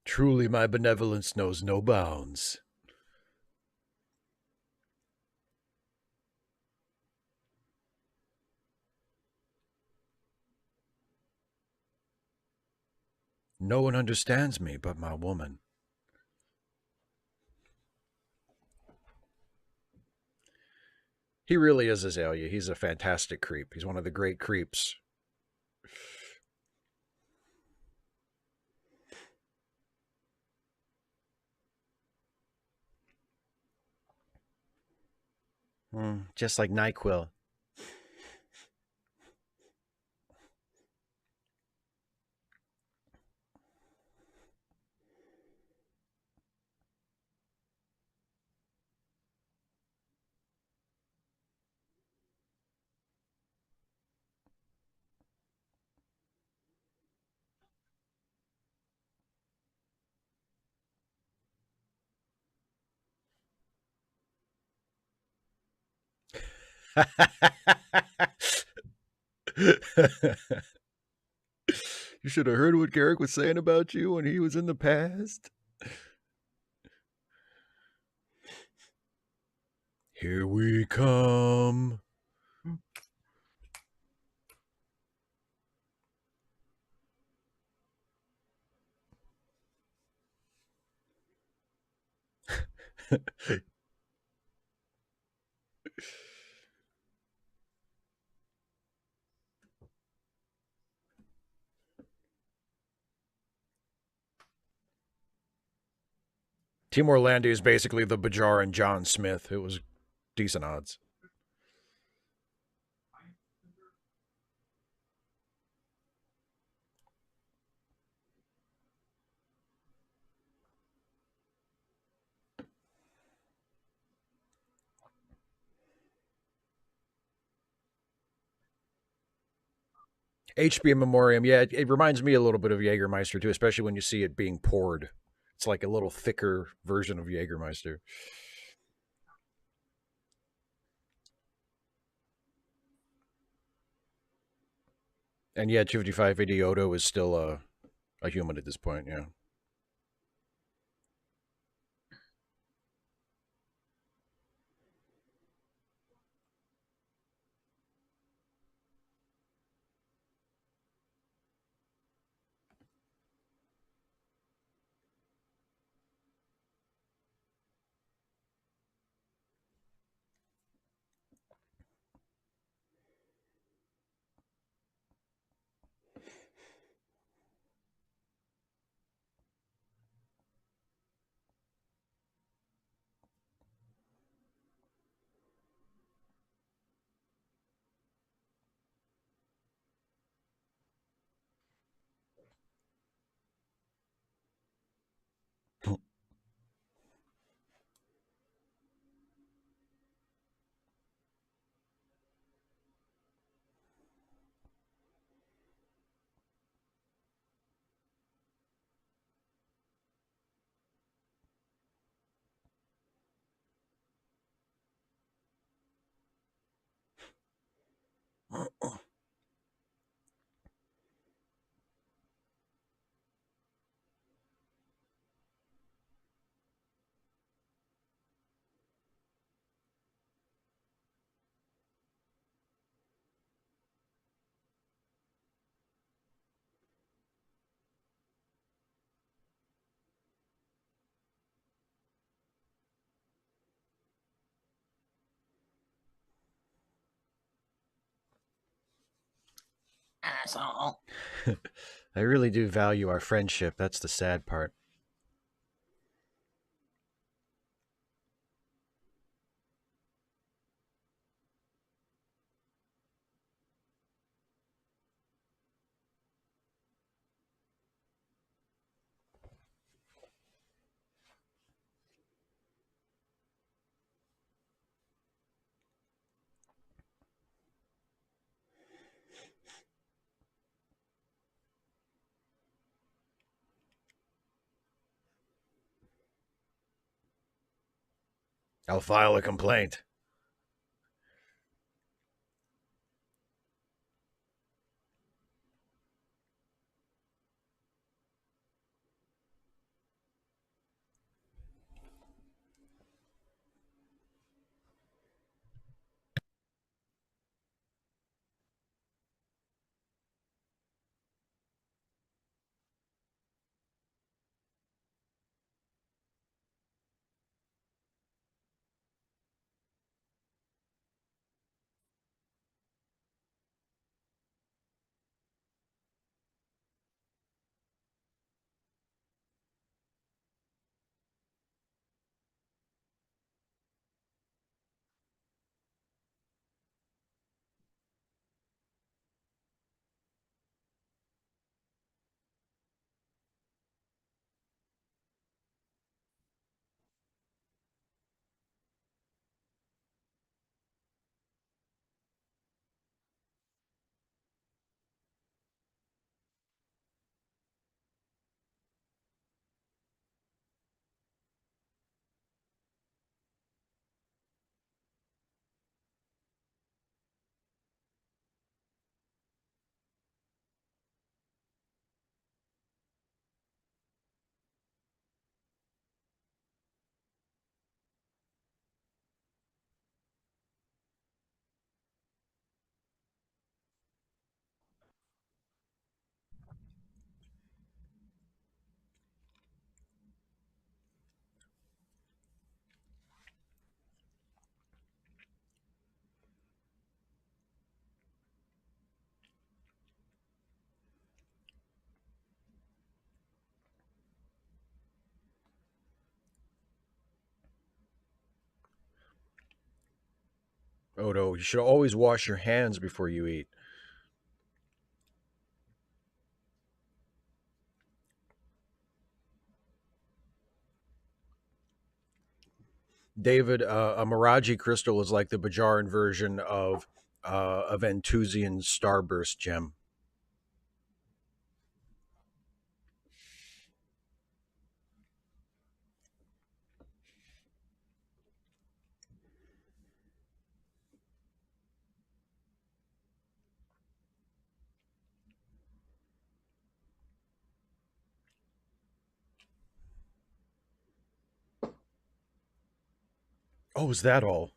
A: Truly, my benevolence knows no bounds. No one understands me but my woman. He really is Azalea. He's a fantastic creep. He's one of the great creeps. Just like NyQuil. You should have heard what Garrick was saying about you when he was in the past. Here we come. Timor Landy is basically the Bajar and John Smith. It was decent odds. HB Memoriam, yeah, it reminds me a little bit of Jägermeister too, especially when you see it being poured. It's like a little thicker version of Jägermeister. And yeah, 255 Odo is still a human at this point, yeah.
B: Asshole.
A: I really do value our friendship. That's the sad part. I'll file a complaint. Odo, you should always wash your hands before you eat. David, a Miraji crystal is like the Bajaran version of Ventusian's starburst gem. Oh, is that all?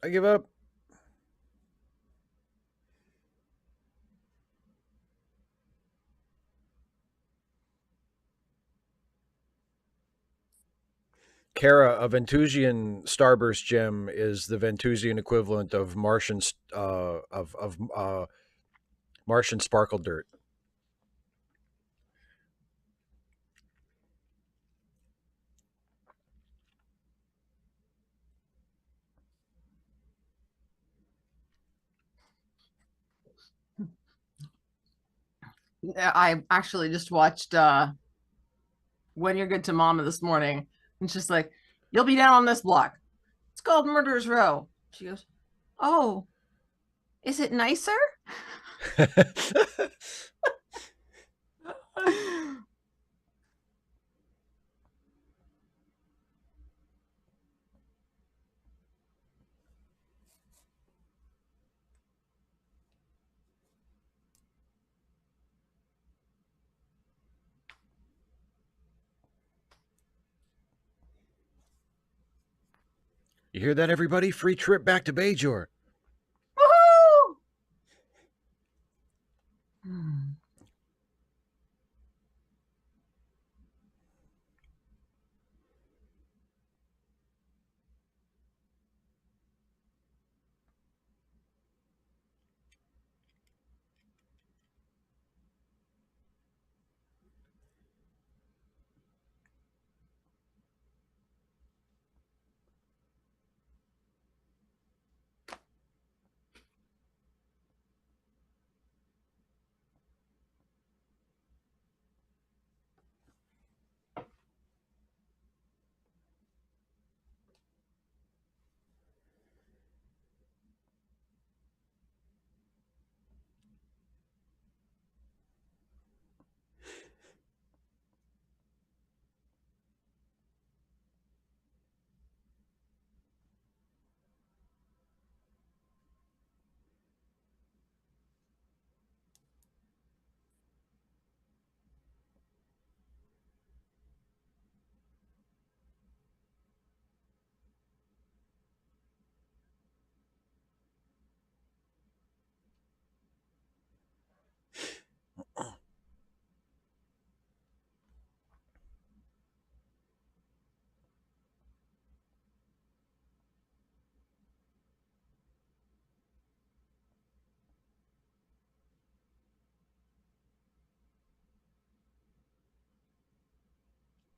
A: I give up. Kara, a Ventusian starburst gem is the Ventusian equivalent of Martian sparkle dirt.
B: I actually just watched When You're Good to Mama this morning. It's just like, you'll be down on this block. It's called Murderers Row. She goes, oh, is it nicer?
A: You hear that, everybody? Free trip back to Bajor.
B: Woohoo!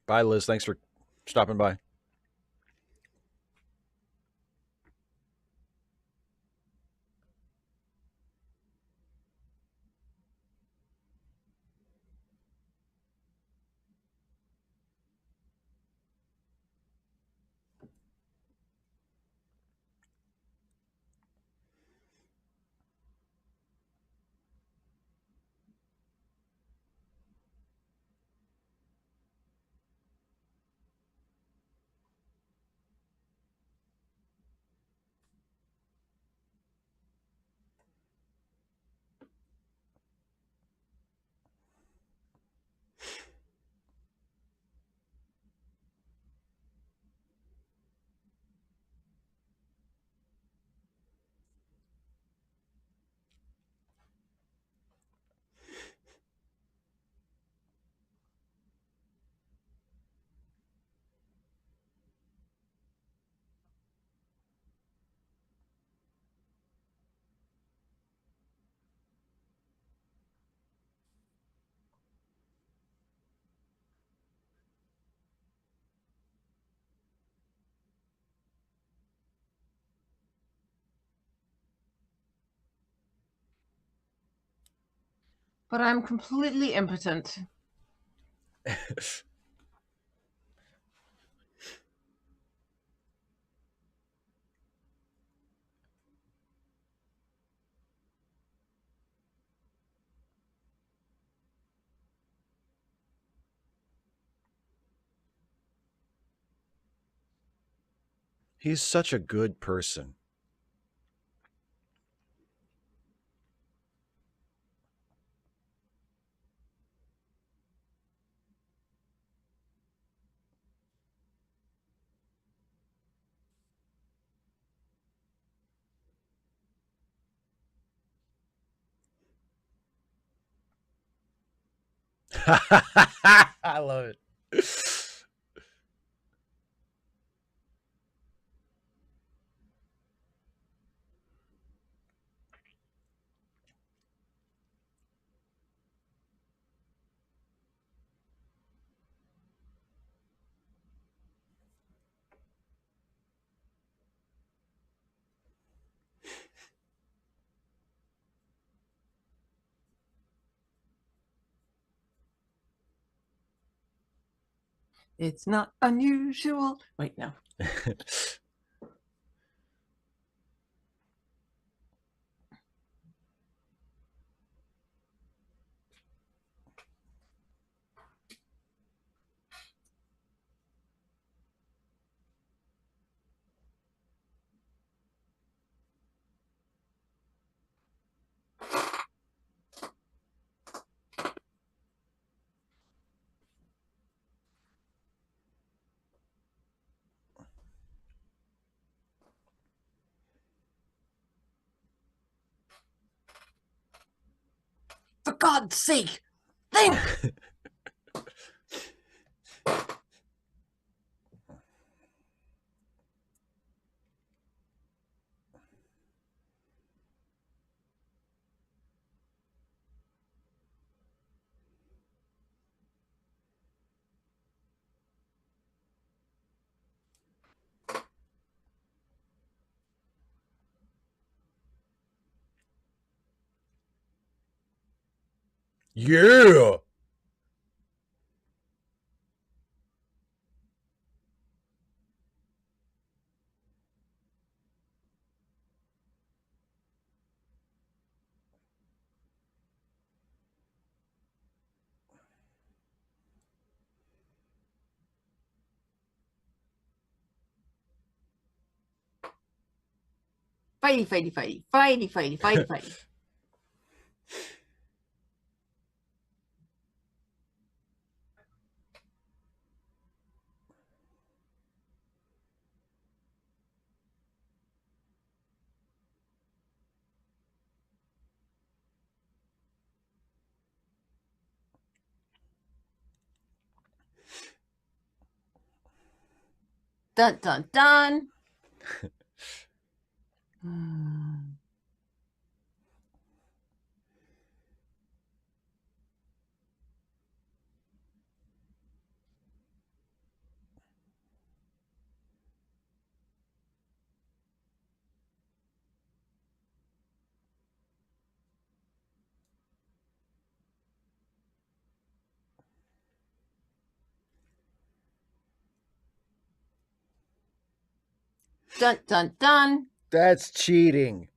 A: Bye, Liz. Thanks for stopping by.
B: but I'm completely impotent.
A: He's such a good person. I love it.
B: It's not unusual. Wait, no. For God's sake, think!
A: Yeah.
B: Fighty, fighty, fighty, fighty, fighty, fighty, fighty. Dun, dun, dun. Dun, dun, dun.
A: That's cheating.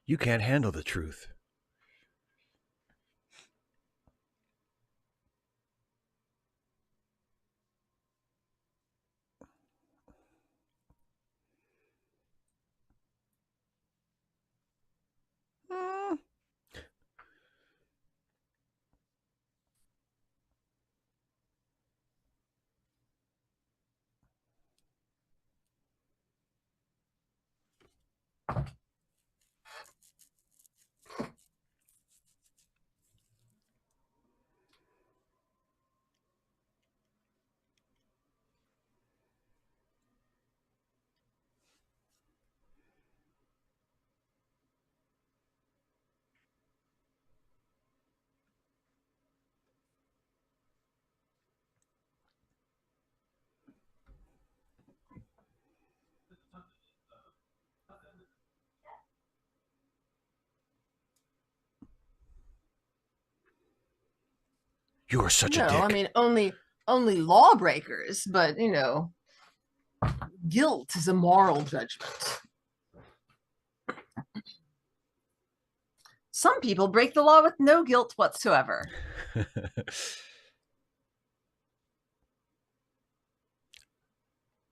A: You can't handle the truth. Mm. You are such a
B: No, I
A: dick.
B: mean only lawbreakers, but guilt is a moral judgment. Some people break the law with no guilt whatsoever.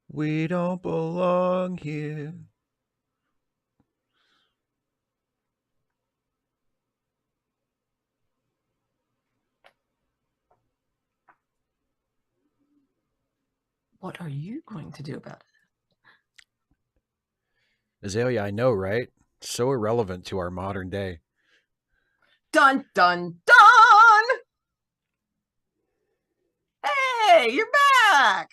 A: We don't belong here.
B: What are you going to do about it?
A: Azalea, I know, right? So irrelevant to our modern day.
B: Dun dun dun! Hey, you're back.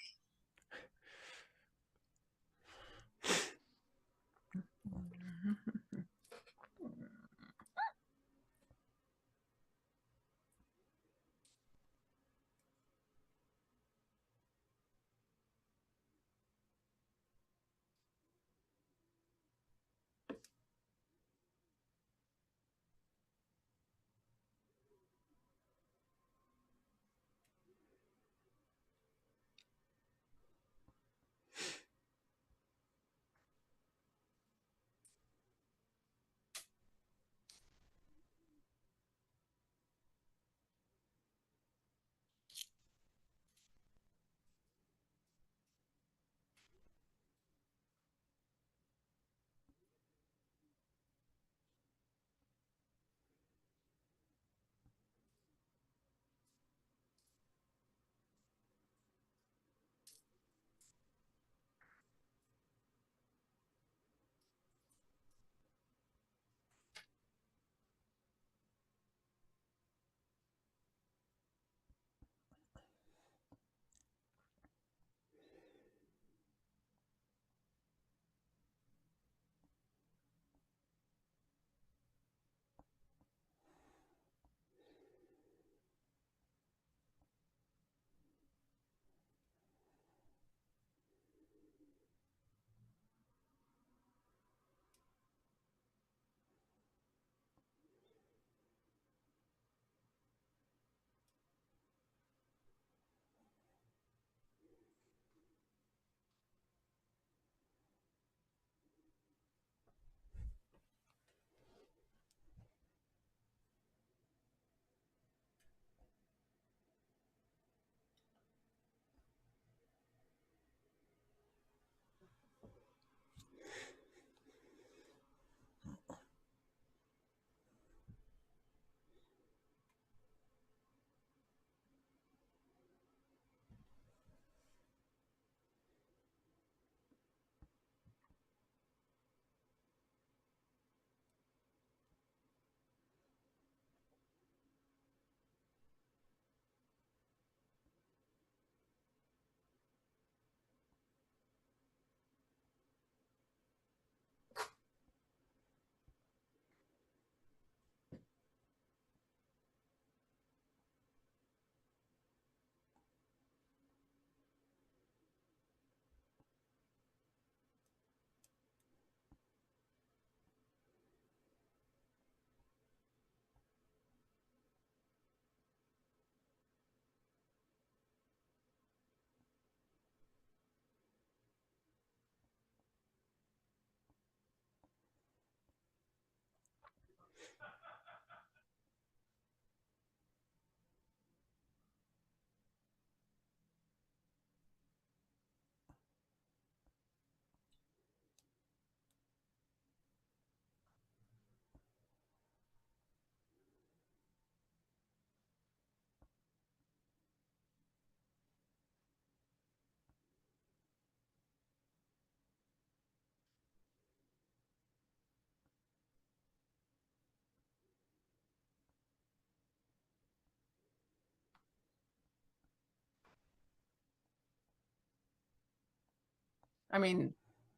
B: I mean,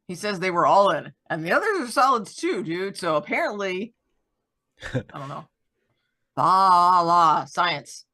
B: he says they were all in, and the others are solids too, dude. So apparently, I don't know. Science.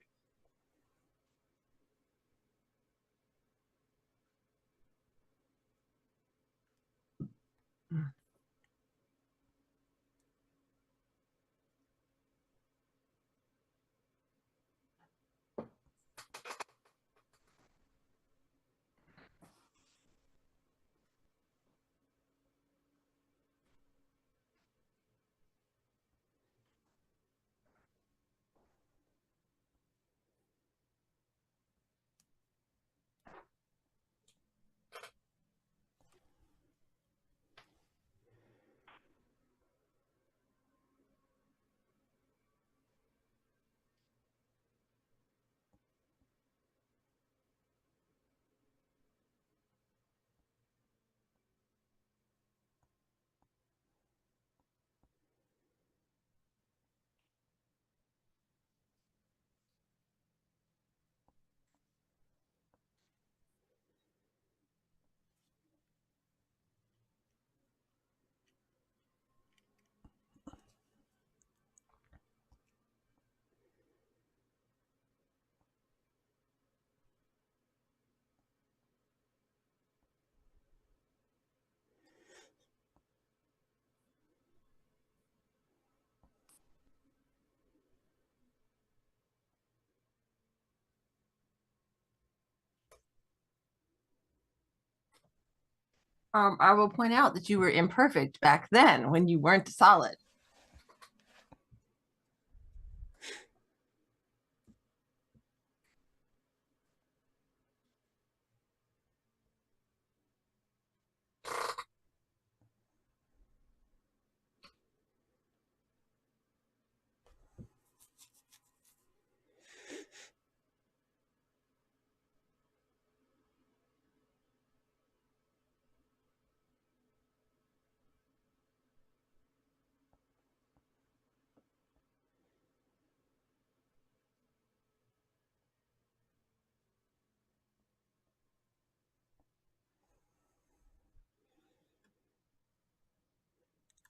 B: I will point out that you were imperfect back then when you weren't solid.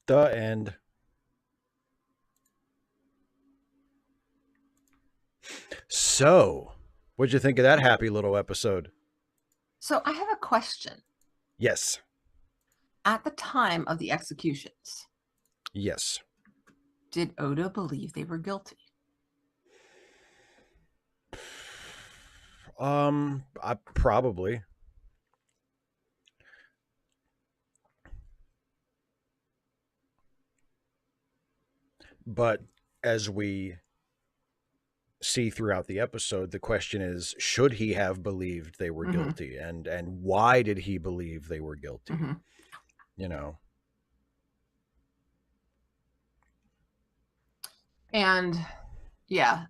A: The end. So, what'd you think of that happy little episode?
B: So I have a question.
A: Yes.
B: At the time of the executions,
A: Yes.
B: did Odo believe they were guilty?
A: I probably. But as we see throughout the episode, the question is, should he have believed they were guilty, and why did he believe they were guilty? You know.
B: And yeah,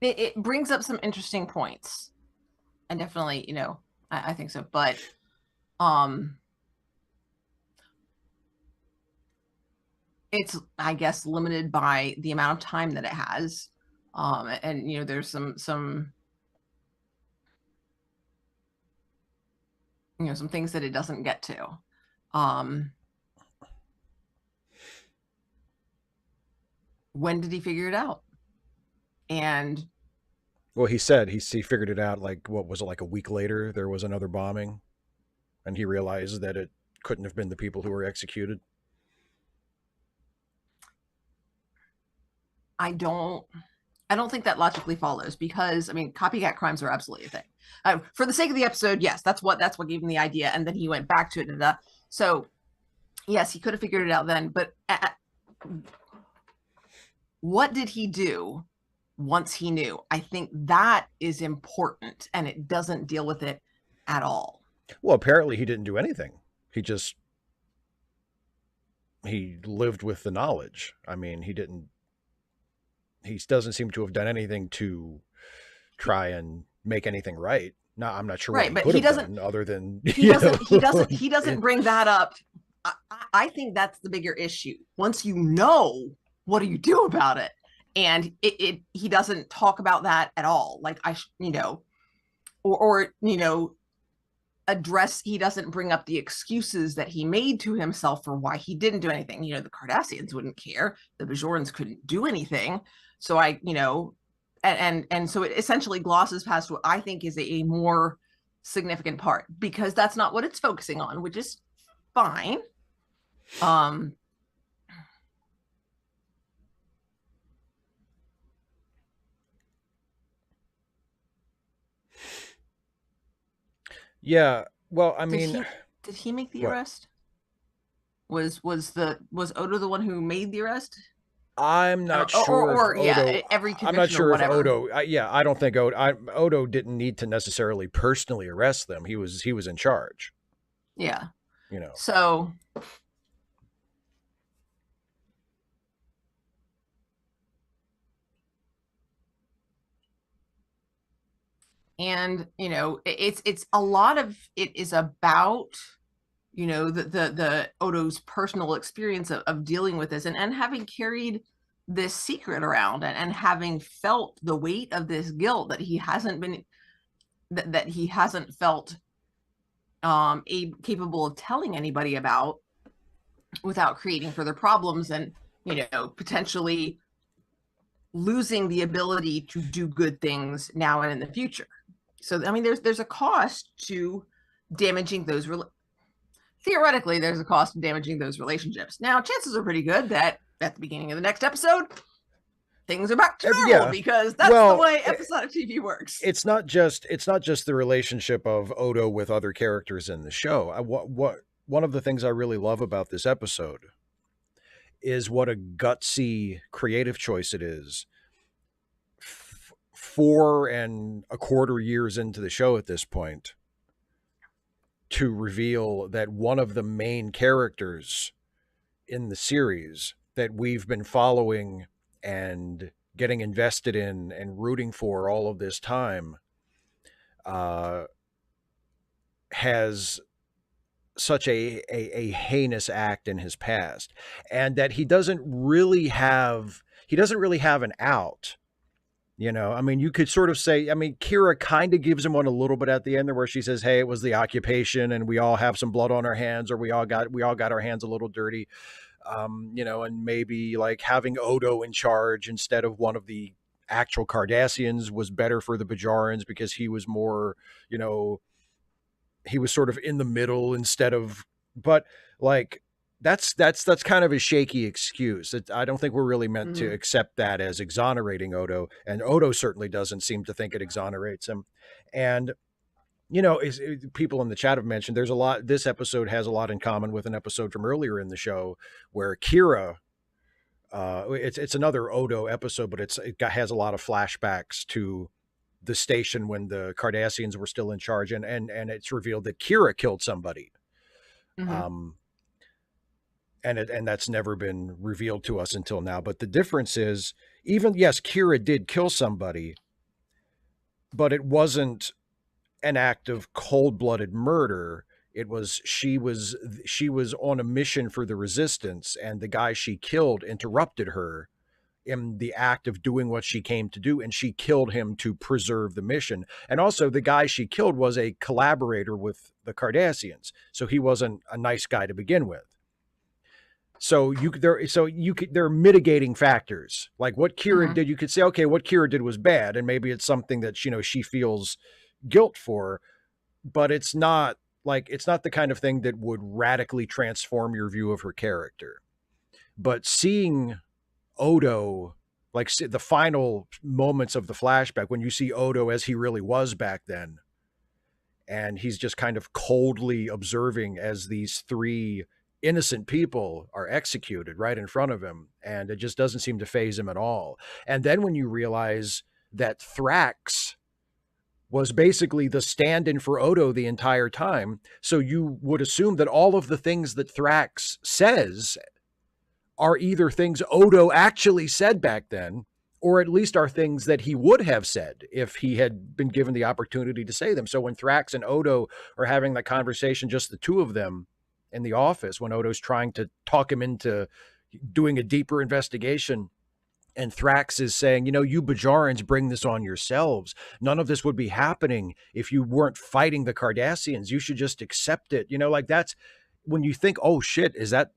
B: it brings up some interesting points, and definitely, I think so. But it's, I guess, limited by the amount of time that it has, and there's some some things that it doesn't get to. When did he figure it out? And
A: well, he said he figured it out, like, what was it, like a week later there was another bombing, and he realized that it couldn't have been the people who were executed.
B: I don't think that logically follows, because I mean, copycat crimes are absolutely a thing. For the sake of the episode, yes, that's what gave him the idea, and then he went back to it. So yes, he could have figured it out then, but what did he do once he knew? I think that is important, and it doesn't deal with it at all.
A: Well, apparently he didn't do anything. He lived with the knowledge. I mean, he doesn't seem to have done anything to try and make anything right. No, I'm not sure
B: right,
A: what
B: he could have
A: done other than
B: he doesn't bring that up. I think that's the bigger issue. Once you know what do you do about it? And he doesn't talk about that at all. Like or address, he doesn't bring up the excuses that he made to himself for why he didn't do anything. The Cardassians wouldn't care, the Bajorans couldn't do anything. So and so it essentially glosses past what I think is a more significant part, because that's not what it's focusing on, which is fine.
A: Yeah. Well, I mean,
B: did he make the
A: what?
B: arrest? Was Odo the one who made the arrest?
A: I'm not
B: Or, or,
A: sure if
B: or yeah,
A: Odo.
B: every
A: I'm not
B: conviction or
A: sure if
B: whatever.
A: Odo. Yeah, I don't think Odo didn't need to necessarily personally arrest them. He was in charge.
B: Yeah.
A: You know.
B: So and it's a lot of it is about the Odo's personal experience of dealing with this, and having carried this secret around, and having felt the weight of this guilt that he hasn't been that he hasn't felt capable of telling anybody about without creating further problems, and potentially losing the ability to do good things now and in the future. So I mean, there's a cost to damaging those theoretically, there's a cost to damaging those relationships. Now, chances are pretty good that at the beginning of the next episode, things are back to normal,
A: Yeah.
B: because that's the way episodic TV works.
A: It's not just the relationship of Odo with other characters in the show. One of the things I really love about this episode is what a gutsy creative choice it is. 4.25 years into the show at this point, to reveal that one of the main characters in the series that we've been following and getting invested in and rooting for all of this time has such a heinous act in his past, and that he doesn't really have an out. I mean, you could sort of say, I mean, Kira kind of gives him one a little bit at the end there, where she says, "Hey, it was the occupation, and we all have some blood on our hands, or we all got our hands a little dirty." And maybe like having Odo in charge instead of one of the actual Cardassians was better for the Bajorans, because he was more, he was sort of in the middle instead of, but like, that's kind of a shaky excuse. I don't think we're really meant to accept that as exonerating Odo, and Odo certainly doesn't seem to think it exonerates him. And people in the chat have mentioned there's a lot. This episode has a lot in common with an episode from earlier in the show where Kira. It's another Odo episode, but has a lot of flashbacks to the station when the Cardassians were still in charge, and it's revealed that Kira killed somebody. And that's never been revealed to us until now. But the difference is, yes, Kira did kill somebody, but it wasn't an act of cold-blooded murder. It was she was on a mission for the Resistance, and the guy she killed interrupted her in the act of doing what she came to do, and she killed him to preserve the mission. And also, the guy she killed was a collaborator with the Cardassians, so he wasn't a nice guy to begin with. So there are mitigating factors. Like what Kira did, you could say, okay, what Kira did was bad, and maybe it's something that she feels guilt for, but it's not the kind of thing that would radically transform your view of her character. But seeing Odo, like the final moments of the flashback, when you see Odo as he really was back then, and he's just kind of coldly observing as these three innocent people are executed right in front of him, and it just doesn't seem to faze him at all. And then when you realize that Thrax was basically the stand-in for Odo the entire time, so you would assume that all of the things that Thrax says are either things Odo actually said back then, or at least are things that he would have said if he had been given the opportunity to say them. So when Thrax and Odo are having that conversation, just the two of them in the office, when Odo's trying to talk him into, doing a deeper investigation. And Thrax is saying, you Bajarans bring this on yourselves. None of this would be happening if you weren't fighting the Cardassians. You should just accept it. Like that's when you think, oh shit, is that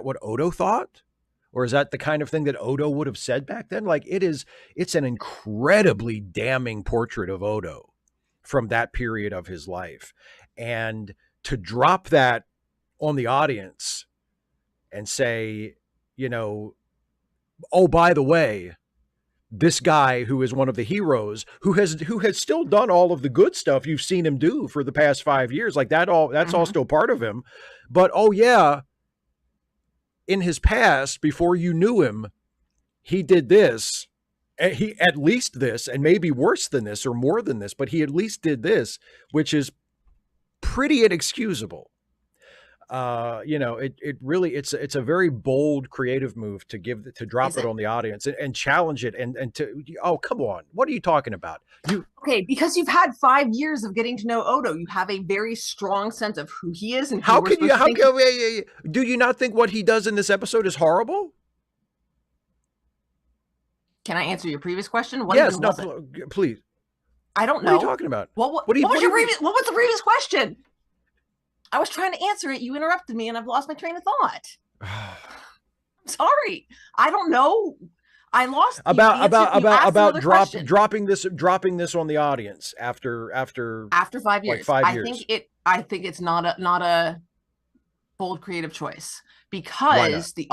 A: what Odo thought? Or is that the kind of thing that Odo would have said back then? Like it's an incredibly damning portrait of Odo from that period of his life. And to drop that on the audience and say, oh, by the way, this guy who is one of the heroes who has still done all of the good stuff you've seen him do for the past 5 years, like that's all still part of him. But oh yeah, in his past, before you knew him, he did this. He at least this, and maybe worse than this or more than this, but he at least did this, which is pretty inexcusable. It really, it's a very bold, creative move to drop it on the audience and challenge it and to, oh, come on. What are you talking about?
B: Okay, because you've had 5 years of getting to know Odo, you have a very strong sense of who he is and
A: how can you, do you not think what he does in this episode is horrible?
B: Can I answer your previous question?
A: Yes, no, please.
B: I don't know.
A: What are you talking about?
B: What was the previous question? I was trying to answer it. You interrupted me and I've lost my train of thought. I'm sorry. I don't know. I lost
A: about dropping this on the audience after
B: 5 years.
A: Like 5 years.
B: I think it's not a bold creative choice because the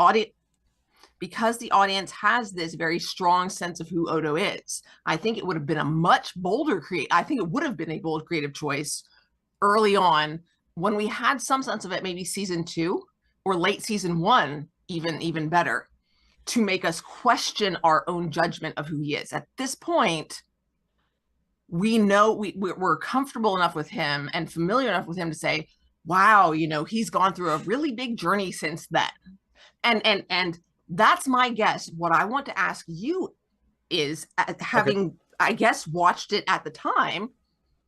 B: audience has this very strong sense of who Odo is. I think it would have been a much bolder I think it would have been a bold creative choice early on when we had some sense of it, maybe season 2 or late season 1, even better, to make us question our own judgment of who he is. At this point, we know we're comfortable enough with him and familiar enough with him to say, wow, he's gone through a really big journey since then. And that's my guess. What I want to ask you is, having, I guess, watched it at the time,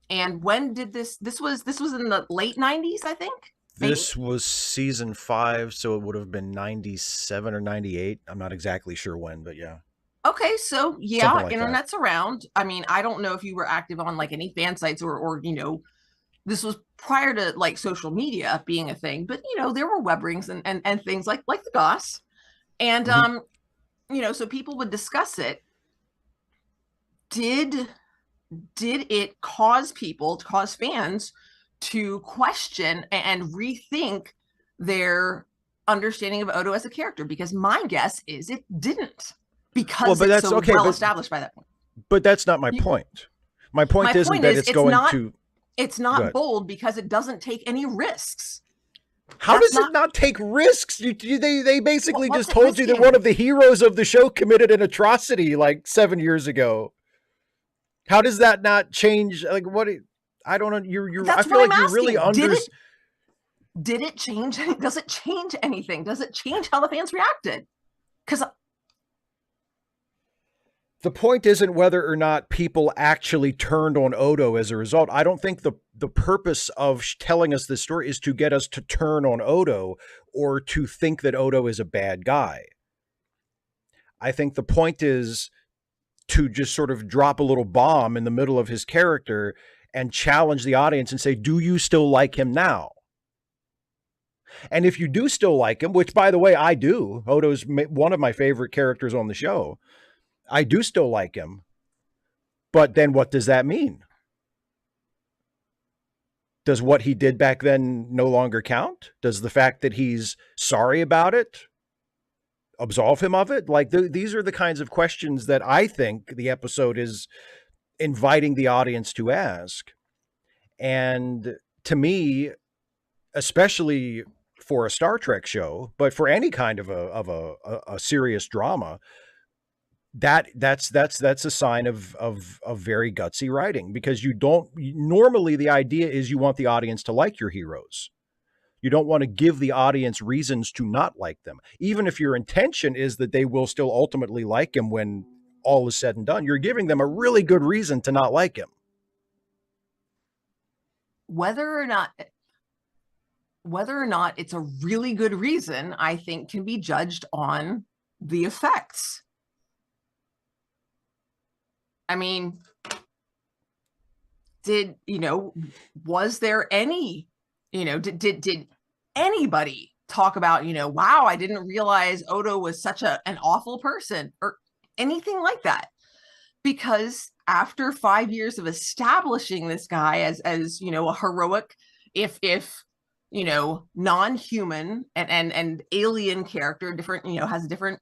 B: and when did this was in the late 90s, I think?
A: Maybe? This was season 5, so it would have been 97 or 98. I'm not exactly sure when, but yeah.
B: Okay, so yeah, like internet's around. I mean, I don't know if you were active on like any fan sites or this was prior to like social media being a thing, but there were web rings and things like the DOS. And so people would discuss it. Did it cause fans to question and rethink their understanding of Odo as a character? Because my guess is it didn't, because it's so well established by that point.
A: But that's not my point. My point isn't that
B: it's not bold because it doesn't take any risks.
A: How does it not take risks? They basically just told you that one of the heroes of the show committed an atrocity like 7 years ago. How does that not change? Like, what? I don't know. I feel like you're really
B: Did it change? Does it change anything? Does it change how the fans reacted? Because
A: the point isn't whether or not people actually turned on Odo as a result. I don't think the purpose of telling us this story is to get us to turn on Odo or to think that Odo is a bad guy. I think the point is to just sort of drop a little bomb in the middle of his character and challenge the audience and say, do you still like him now? And if you do still like him, which by the way, I do, Odo's one of my favorite characters on the show. I do still like him. But then what does that mean? Does what he did back then no longer count? Does the fact that he's sorry about it absolve him of it? Like these are the kinds of questions that I think the episode is inviting the audience to ask. And to me, especially for a Star Trek show, but for any kind of a serious drama, that's a sign of very gutsy writing, because normally the idea is you want the audience to like your heroes. You don't want to give the audience reasons to not like them. Even if your intention is that they will still ultimately like him when all is said and done, you're giving them a really good reason to not like him.
B: Whether or not whether or not it's a really good reason, I think can be judged on the effects. I mean, was there any, did anybody talk about, wow, I didn't realize Odo was such an awful person or anything like that? Because after 5 years of establishing this guy as a heroic, if non-human and alien character, different, has a different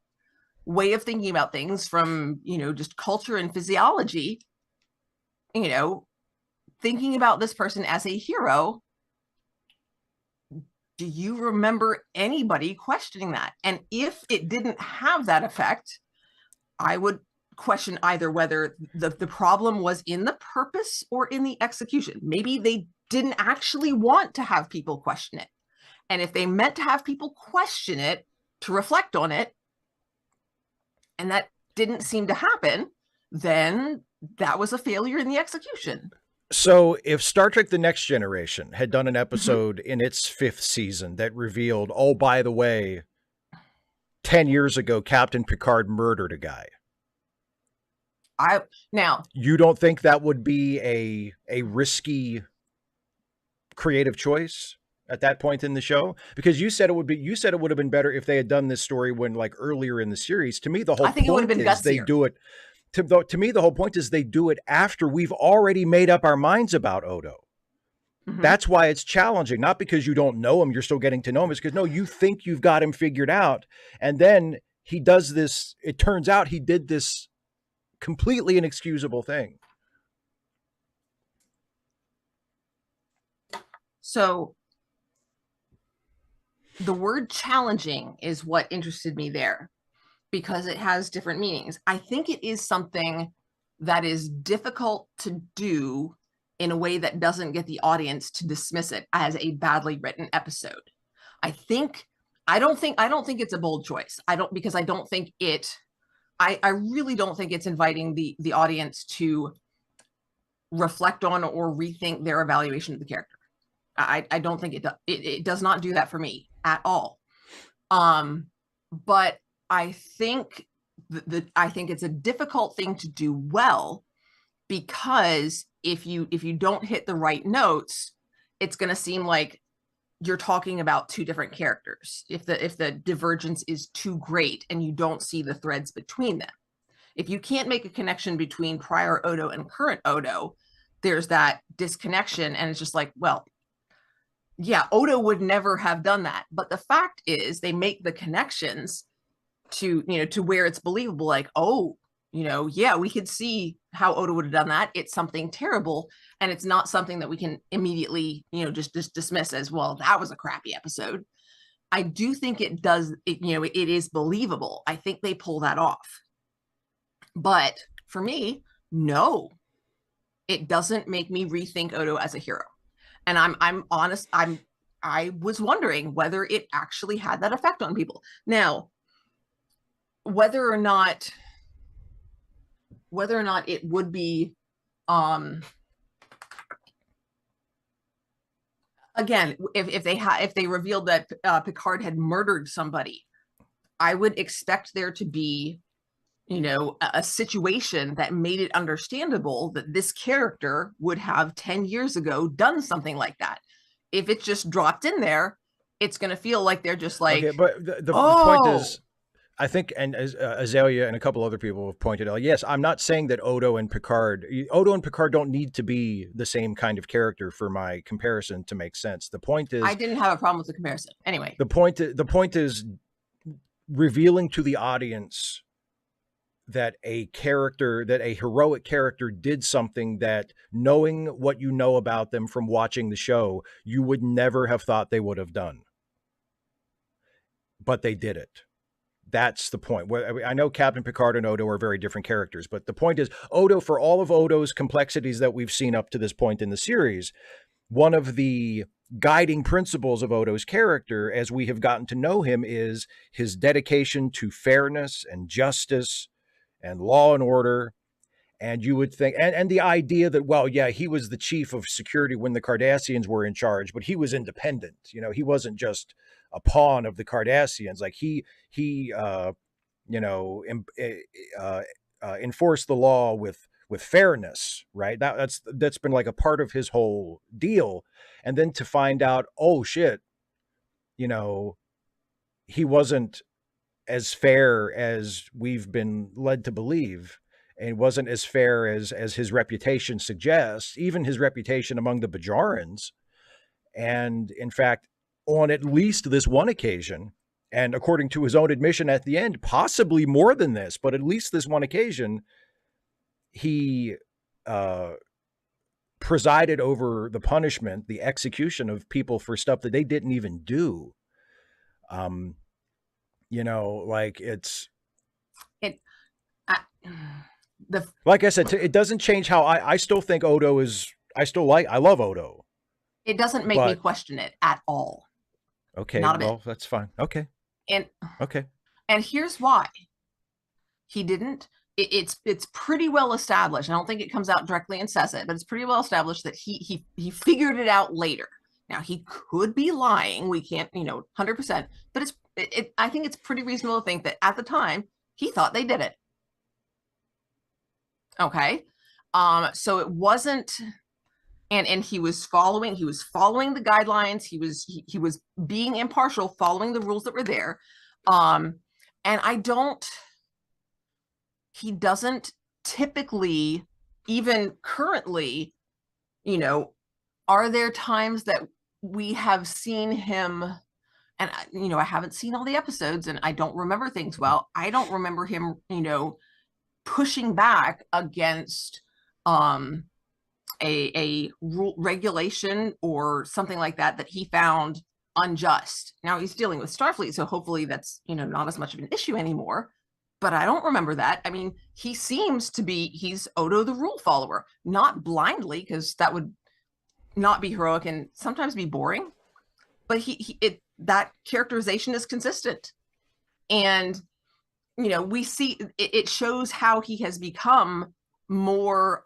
B: way of thinking about things from, just culture and physiology, thinking about this person as a hero, do you remember anybody questioning that? And if it didn't have that effect, I would question either whether the problem was in the purpose or in the execution. Maybe they didn't actually want to have people question it. And if they meant to have people question it, to reflect on it, and that didn't seem to happen, then that was a failure in the execution.
A: So if Star Trek The Next Generation had done an episode in its 5th season that revealed, oh, by the way, 10 years ago, Captain Picard murdered a guy.
B: Now,
A: you don't think that would be a risky creative choice at that point in the show? Because you said it would have been better if they had done this story when, like, earlier in the series. To me, the whole point is they do it. To me, the whole point is they do it after we've already made up our minds about Odo. Mm-hmm. That's why it's challenging, not because you don't know him, you're still getting to know him. It's because, no, you think you've got him figured out. And then he does this. It turns out he did this completely inexcusable thing.
B: So the word challenging is what interested me there, because it has different meanings. I think it is something that is difficult to do in a way that doesn't get the audience to dismiss it as a badly written episode. I don't think it's a bold choice. I really don't think it's inviting the audience to reflect on or rethink their evaluation of the character. I don't think it does not do that for me at all. But I think it's a difficult thing to do well, because if you don't hit the right notes, it's going to seem like you're talking about two different characters. If the divergence is too great and you don't see the threads between them, if you can't make a connection between prior Odo and current Odo, there's that disconnection, and it's just like, well, yeah, Odo would never have done that. But the fact is, they make the connections to where it's believable. Like, oh, yeah, we could see how Odo would have done that. It's something terrible, and it's not something that we can immediately, just dismiss as, well, that was a crappy episode. I do think it is believable. I think they pull that off. But for me, no, it doesn't make me rethink Odo as a hero. And I'm honest, I was wondering whether it actually had that effect on people. Now, whether or not it would be, again, if they revealed that Picard had murdered somebody, I would expect there to be, a situation that made it understandable that this character would have 10 years ago done something like that. If it's just dropped in there, it's going to feel like they're just like,
A: okay, but the point is, I think, and Azalea and a couple other people have pointed out, yes, I'm not saying that Odo and Picard don't need to be the same kind of character for my comparison to make sense. The point is,
B: I didn't have a problem with the comparison. Anyway,
A: the point is revealing to the audience that a heroic character did something that, knowing what you know about them from watching the show, you would never have thought they would have done. But they did it. That's the point. I know Captain Picard and Odo are very different characters, but the point is, Odo, for all of Odo's complexities that we've seen up to this point in the series, one of the guiding principles of Odo's character, as we have gotten to know him, is his dedication to fairness and justice and law and order. And you would think, and the idea that, well, yeah, he was the chief of security when the Cardassians were in charge, but he was independent. You know, he wasn't just a pawn of the Cardassians. Like he you know, enforced the law with fairness, right? That's been like a part of his whole deal. And then to find out, oh shit, you know, he wasn't as fair as we've been led to believe, and wasn't as fair as his reputation suggests, even his reputation among the Bajorans. And in fact, on at least this one occasion, and according to his own admission at the end, possibly more than this, but at least this one occasion, he uh, presided over the punishment, the execution of people for stuff that they didn't even do. Um, you know, like
B: It, I, the
A: like I said, it doesn't change how I still think Odo is. I love Odo,
B: it doesn't make me
A: but
B: question it at all.
A: okay,
B: Not a bit.
A: well, that's fine. Okay,
B: And
A: okay.
B: and here's why he didn't. It's pretty well established. I don't think it comes out directly and says it, but it's pretty well established that he figured it out later. Now he could be lying. We can't, 100%. But I think it's pretty reasonable to think that at the time he thought they did it. Okay. So it wasn't, and he was following the guidelines. He was being impartial, following the rules that were there. And he doesn't typically, even currently, are there times that we have seen him, and I haven't seen all the episodes and I don't remember things well. I don't remember him, pushing back against a rule regulation or something like that he found unjust. Now he's dealing with Starfleet, so hopefully that's not as much of an issue anymore. But I don't remember that. I mean, he seems to be, he's Odo the rule follower, not blindly, because that would not be heroic and sometimes be boring. But that characterization is consistent. And, we see, it shows how he has become more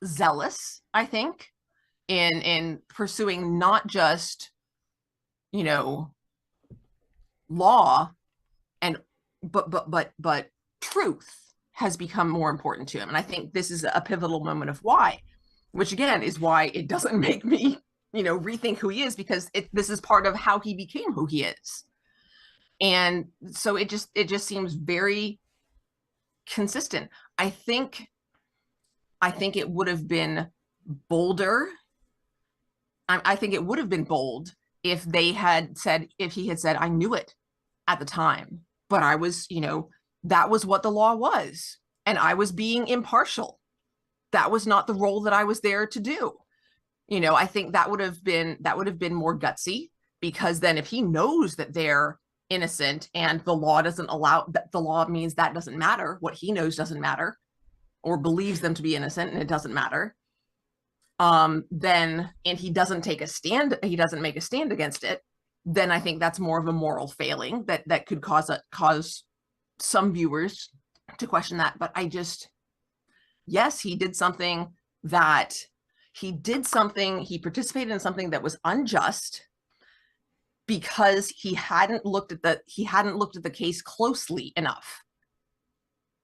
B: zealous, I think, in pursuing not just, law and but truth has become more important to him. And I think this is a pivotal moment of why, which again is why it doesn't make me, rethink who he is, because this is part of how he became who he is. And so it just seems very consistent. I think it would have been bolder. I think it would have been bold if he had said, I knew it at the time, but I was, that was what the law was. And I was being impartial. That was not the role that I was there to do. I think that would have been more gutsy, because then if he knows that they're innocent and the law doesn't allow that, the law means that doesn't matter. What he knows doesn't matter, or believes them to be innocent, and it doesn't matter. Then, and he doesn't make a stand against it, then I think that's more of a moral failing that could cause some viewers to question that. But yes, he participated in something that was unjust, because he hadn't looked at the case closely enough.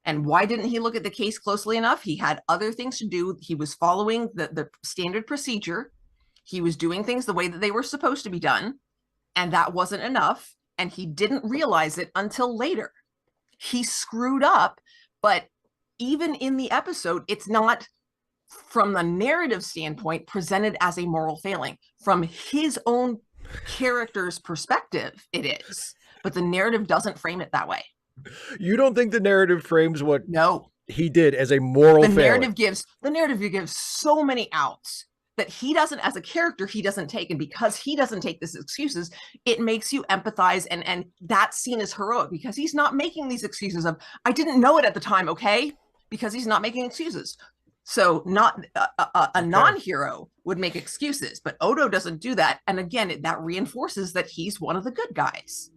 B: And why didn't he look at the case closely enough? He had other things to do. He was following the standard procedure. He was doing things the way that they were supposed to be done. And that wasn't enough. And he didn't realize it until later. He screwed up. But even in the episode, it's not, from the narrative standpoint, presented as a moral failing. From his own character's perspective, it is. But the narrative doesn't frame it that way.
A: You don't think the narrative frames what
B: No.
A: he did as a moral failing?
B: The narrative gives so many outs that he doesn't, as a character, he doesn't take. And because he doesn't take these excuses, it makes you empathize. And that scene is heroic, because he's not making these excuses of, I didn't know it at the time, okay? Because he's not making excuses. So not a non-hero would make excuses, but Odo doesn't do that. And again, that reinforces that he's one of the good guys.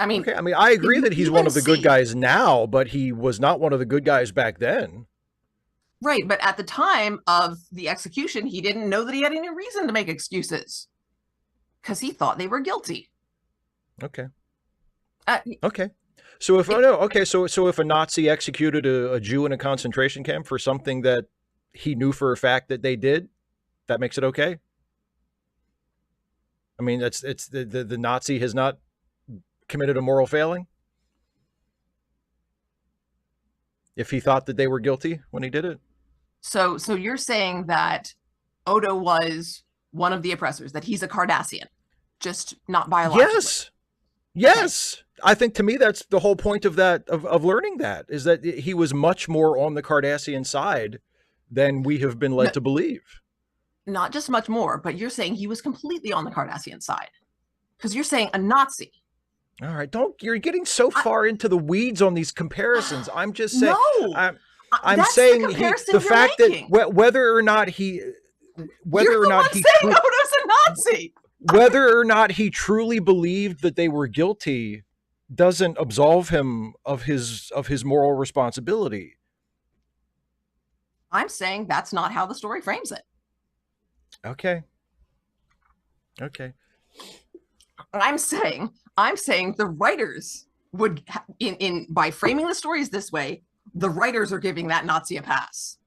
B: I mean,
A: Okay, I mean, I
B: can
A: agree
B: you
A: that he's one
B: even
A: of the good
B: see?
A: guys now, but he was not one of the good guys back then.
B: Right, but at the time of the execution, he didn't know that he had any reason to make excuses because he thought they were guilty.
A: Okay.
B: Uh,
A: Okay. So if, oh
B: it,
A: no, okay, so if a Nazi executed a Jew in a concentration camp for something that he knew for a fact that they did, that makes it okay? I mean, it's the Nazi has not committed a moral failing if he thought that they were guilty when he did it.
B: so you're saying that Odo was one of the oppressors, that he's a Cardassian, just not biologically.
A: Yes.
B: Okay.
A: Yes. I think to me that's the whole point of that of learning that is that he was much more on the Cardassian side than we have been
B: No,
A: led to believe.
B: not just much more, but you're saying he was completely on the Cardassian side because you're saying a Nazi.
A: All right, don't you're getting so
B: I,
A: far into the weeds on these comparisons. I'm just saying
B: no,
A: I'm
B: that's the
A: saying the
B: comparison you're
A: fact that
B: making.
A: whether or not he
B: You're
A: whether or
B: the
A: not
B: one
A: he
B: saying Odo's a Nazi.
A: whether or not he truly believed that they were guilty doesn't absolve him of his moral responsibility.
B: I'm saying that's not how the story frames it.
A: Okay. Okay.
B: I'm saying the writers would in by framing the stories this way, the writers are giving that Nazi a pass.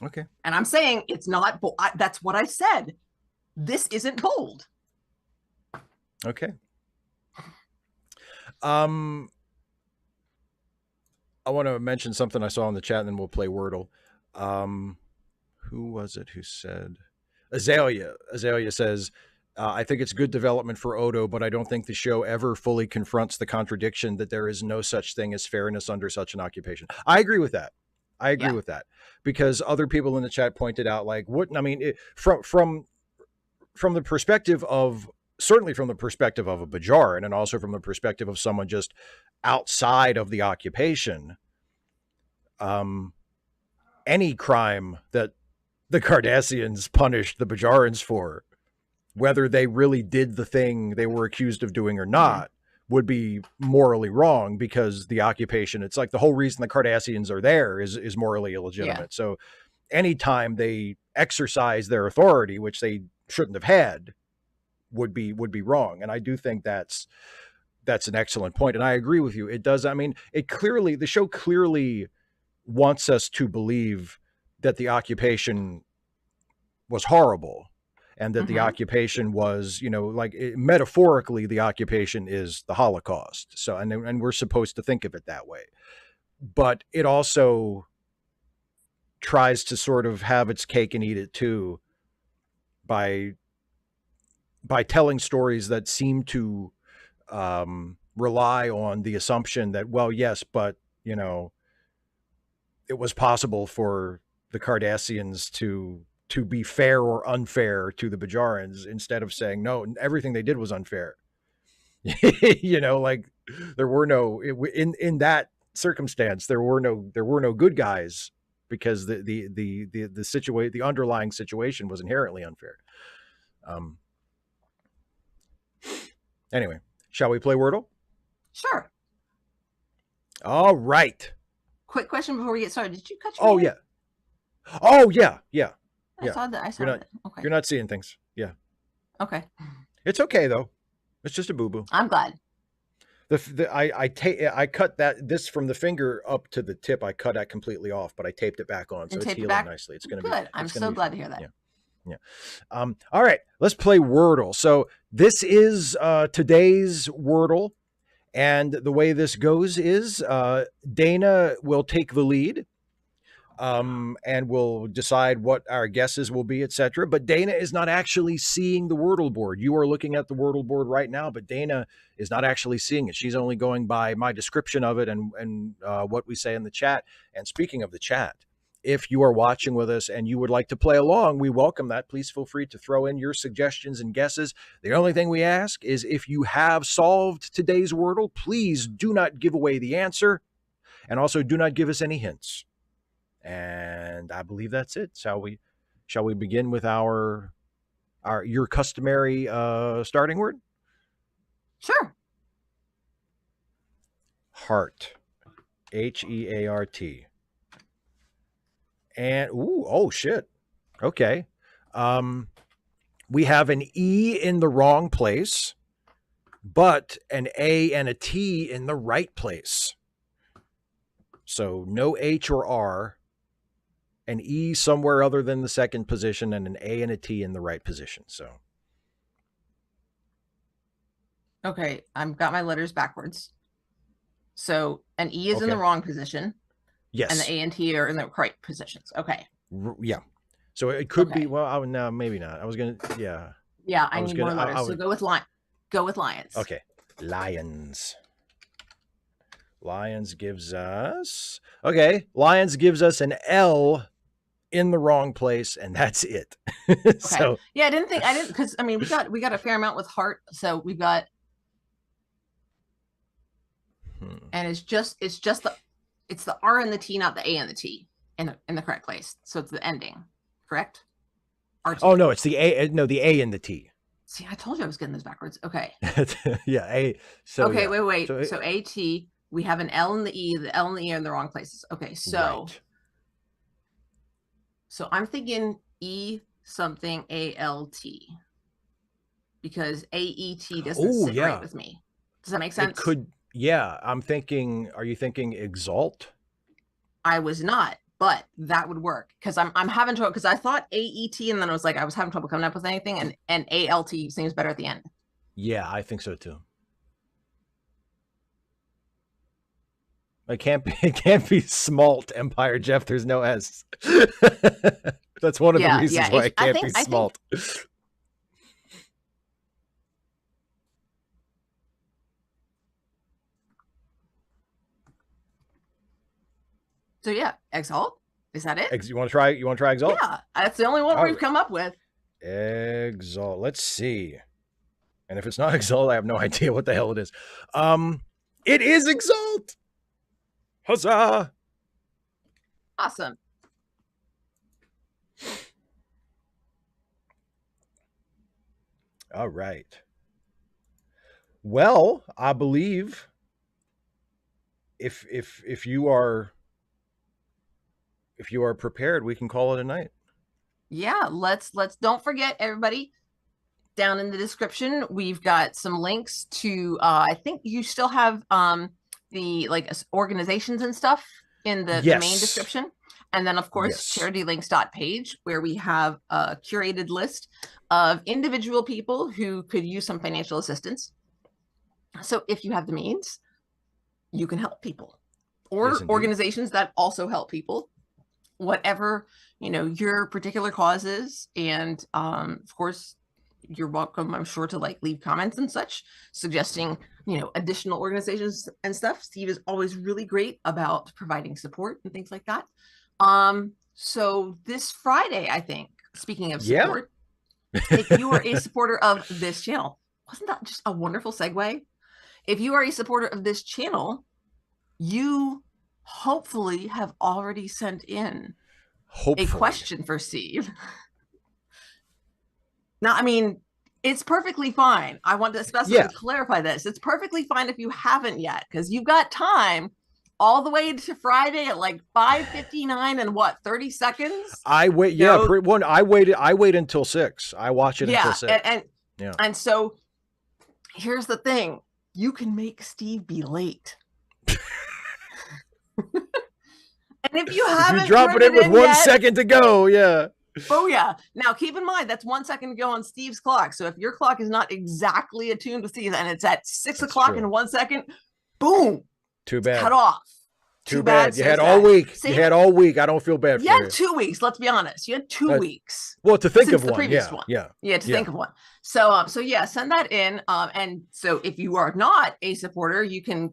A: Okay.
B: And I'm saying it's not. That's what I said. This isn't bold.
A: Okay. I want to mention something I saw in the chat, and then we'll play Wordle. Who was it who said? Azalea. Azalea says, I think it's good development for Odo, but I don't think the show ever fully confronts the contradiction that there is no such thing as fairness under such an occupation. I agree with that. I agree
B: Yeah.
A: with that because other people in the chat pointed out, like, what I mean, from the perspective of certainly from the perspective of a Bajaran and also from the perspective of someone just outside of the occupation, any crime that the Cardassians punished the Bajarans for, whether they really did the thing they were accused of doing or not, would be morally wrong because the occupation, it's like the whole reason the Cardassians are there is morally illegitimate.
B: Yeah.
A: So anytime they exercise their authority, which they shouldn't have had, would be wrong. And I do think that's an excellent point. And I agree with you. It does. I mean, the show clearly wants us to believe that the occupation was horrible and that the occupation was, metaphorically, the occupation is the Holocaust. So, and we're supposed to think of it that way. But it also tries to sort of have its cake and eat it too by telling stories that seem to rely on the assumption that, well, yes, but, it was possible for the Cardassians to be fair or unfair to the Bajarans instead of saying, no, everything they did was unfair. Like there were no, in that circumstance, there were no good guys because the underlying situation was inherently unfair. Anyway, shall we play Wordle?
B: Sure.
A: All right.
B: Quick question before we get started. Did you cut your hair?
A: Yeah. Oh yeah.
B: I saw that. I saw that. Okay.
A: You're not seeing things. Yeah.
B: Okay.
A: It's okay though. It's just a boo-boo.
B: I'm glad.
A: I cut this from the finger up to the tip. I cut that completely off, but I taped it back on, so it's healing nicely. It's going to be
B: good. I'm so glad to hear that.
A: Yeah. All right, let's play Wordle. So this is today's Wordle, and the way this goes is Dana will take the lead. And we'll decide what our guesses will be, etc. But Dana is not actually seeing the Wordle board. You are looking at the Wordle board right now, but Dana is not actually seeing it. She's only going by my description of it and what we say in the chat. And speaking of the chat, if you are watching with us and you would like to play along, we welcome that. Please feel free to throw in your suggestions and guesses. The only thing we ask is if you have solved today's Wordle, please do not give away the answer, and also do not give us any hints. And I believe that's it. Shall we begin with your customary starting word?
B: Sure.
A: Heart. Heart. And oh shit. Okay. We have an E in the wrong place, but an A and a T in the right place. So no H or R, an E somewhere other than the second position, and an A and a T in the right position. So.
B: Okay, I've got my letters backwards. So an E is in the
A: Okay.
B: wrong position.
A: Yes.
B: And the A and T are in the right positions. Okay.
A: Yeah. So it could
B: Okay.
A: be, well, no, maybe not. I was going to, yeah.
B: Yeah, I need more letters. So go with lions.
A: Okay. Lions. Lions gives us, okay. Lions gives us an L in the wrong place, and that's it.
B: Okay.
A: So
B: yeah, I didn't, because I mean, we got a fair amount with heart. So we've got, and it's the R and the T, not the A and the T in the correct place. So it's the ending, correct?
A: RT. Oh no, it's the A. No, the A and the T.
B: See, I told you I was getting those backwards. Okay.
A: Yeah, A. So
B: okay,
A: yeah.
B: wait. So AT, we have an L and the E. The L and the E are in the wrong places. Okay, so right. So I'm thinking E something ALT because AET doesn't sit right with me. Does that make sense?
A: It could. Yeah, I'm thinking. Are you thinking exalt?
B: I was not, but that would work because I'm having trouble because I thought AET and then I was like I was having trouble coming up with anything and ALT seems better at the end.
A: Yeah, I think so too. It can't be smalt Empire, Jeff. There's no S. That's one of the reasons why it can't be smalt.
B: So yeah, exalt. Is that it?
A: You want to try exalt?
B: Yeah, that's the only one we've come up with.
A: Exalt. Let's see. And if it's not exalt, I have no idea what the hell it is. It is exalt. Huzzah!
B: Awesome.
A: All right. Well, I believe if you are prepared, we can call it a night.
B: Yeah, let's don't forget, everybody, down in the description we've got some links to I think you still have the organizations and stuff in the main description, and then of course charitylinks.page where we have a curated list of individual people who could use some financial assistance. So if you have the means, you can help people, or organizations that also help people, whatever your particular cause is. And of course you're welcome, I'm sure, to leave comments and such suggesting additional organizations and stuff. Steve is always really great about providing support and things like that. So this Friday, I think, speaking of support, if you are a supporter of this channel, wasn't that just a wonderful segue? If you are a supporter of this channel, you hopefully have already sent in a question for Steve. Now, I mean, it's perfectly fine. I want to especially clarify this. It's perfectly fine if you haven't yet, because you've got time all the way to Friday at 5:59 and 30 seconds.
A: I wait. Yeah, I wait until 6. I watch it until 6.
B: And so here's the thing: you can make Steve be late. And if you haven't,
A: drop it in with 1 second to go. Yeah.
B: Oh yeah. Now keep in mind that's 1 second to go on Steve's clock. So if your clock is not exactly attuned to Steve and it's at 6 o'clock in 1 second, boom.
A: Too bad.
B: Cut off.
A: Too bad. You had all week. You had all week. I don't feel bad for you.
B: You had 2 weeks. Let's be honest. You had 2 weeks.
A: Well, to think of one.
B: Yeah, to think of one. So yeah, send that in. And so if you are not a supporter, you can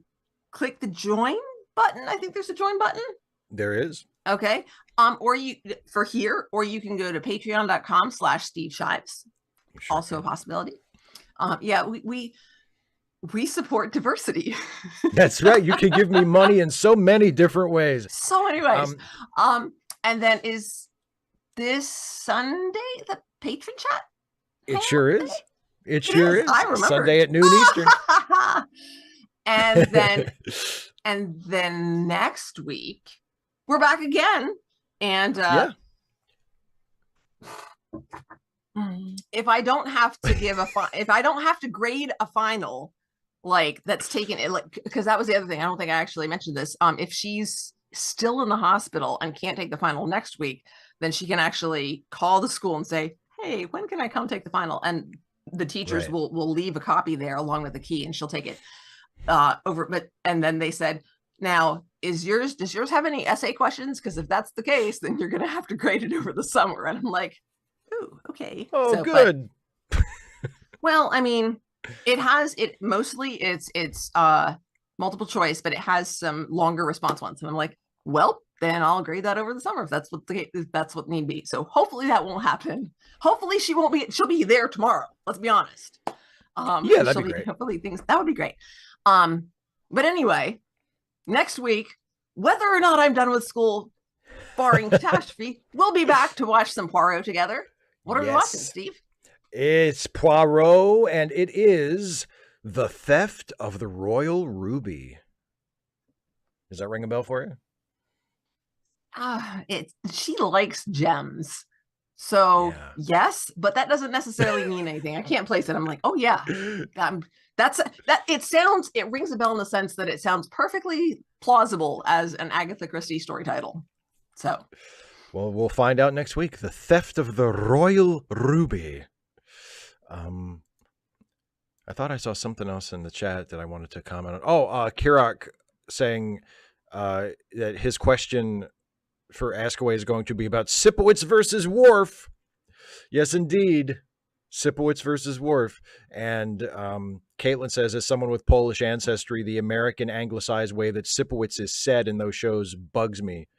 B: click the join button. I think there's a join button.
A: There is.
B: Okay. Or you can go to patreon.com/Steve Shives. Sure also a possibility. Yeah, we support diversity.
A: That's right. You can give me money in so many different ways.
B: So many ways. And then is this Sunday the patron chat?
A: It sure is. It sure is.
B: I remember.
A: Sunday at noon Eastern.
B: And And then next week, we're back again. And if I don't have to give if I don't have to grade a final, like that's taken it, like, because that was the other thing. I don't think I actually mentioned this. If she's still in the hospital and can't take the final next week, then she can actually call the school and say, hey, when can I come take the final? And the teachers will leave a copy there along with the key, and she'll take it over. And then they said, now, does yours have any essay questions? Because if that's the case, then you're going to have to grade it over the summer. And I'm like, ooh, okay.
A: Oh, so, good.
B: Well, I mean, mostly it's multiple choice, but it has some longer response ones. And I'm like, well, then I'll grade that over the summer if that's what need be. So hopefully that won't happen. Hopefully she'll be there tomorrow. Let's be honest.
A: Yeah, that'd be great.
B: Hopefully that would be great. But anyway, next week, whether or not I'm done with school, barring catastrophe, we'll be back to watch some Poirot together. What are we watching, Steve?
A: It's Poirot, and it is The Theft of the Royal Ruby. Does that ring a bell for you?
B: She likes gems. So yes, but that doesn't necessarily mean anything. I can't place it. I'm like, oh yeah, it rings a bell in the sense that it sounds perfectly plausible as an Agatha Christie story title. So,
A: well, we'll find out next week. The Theft of the Royal Ruby. I thought I saw something else in the chat that I wanted to comment on. Oh, Kirak saying that his question for Askaway is going to be about Sipowicz versus Worf. Yes, indeed. Sipowicz versus Worf. And Caitlin says, as someone with Polish ancestry, the American anglicized way that Sipowicz is said in those shows bugs me.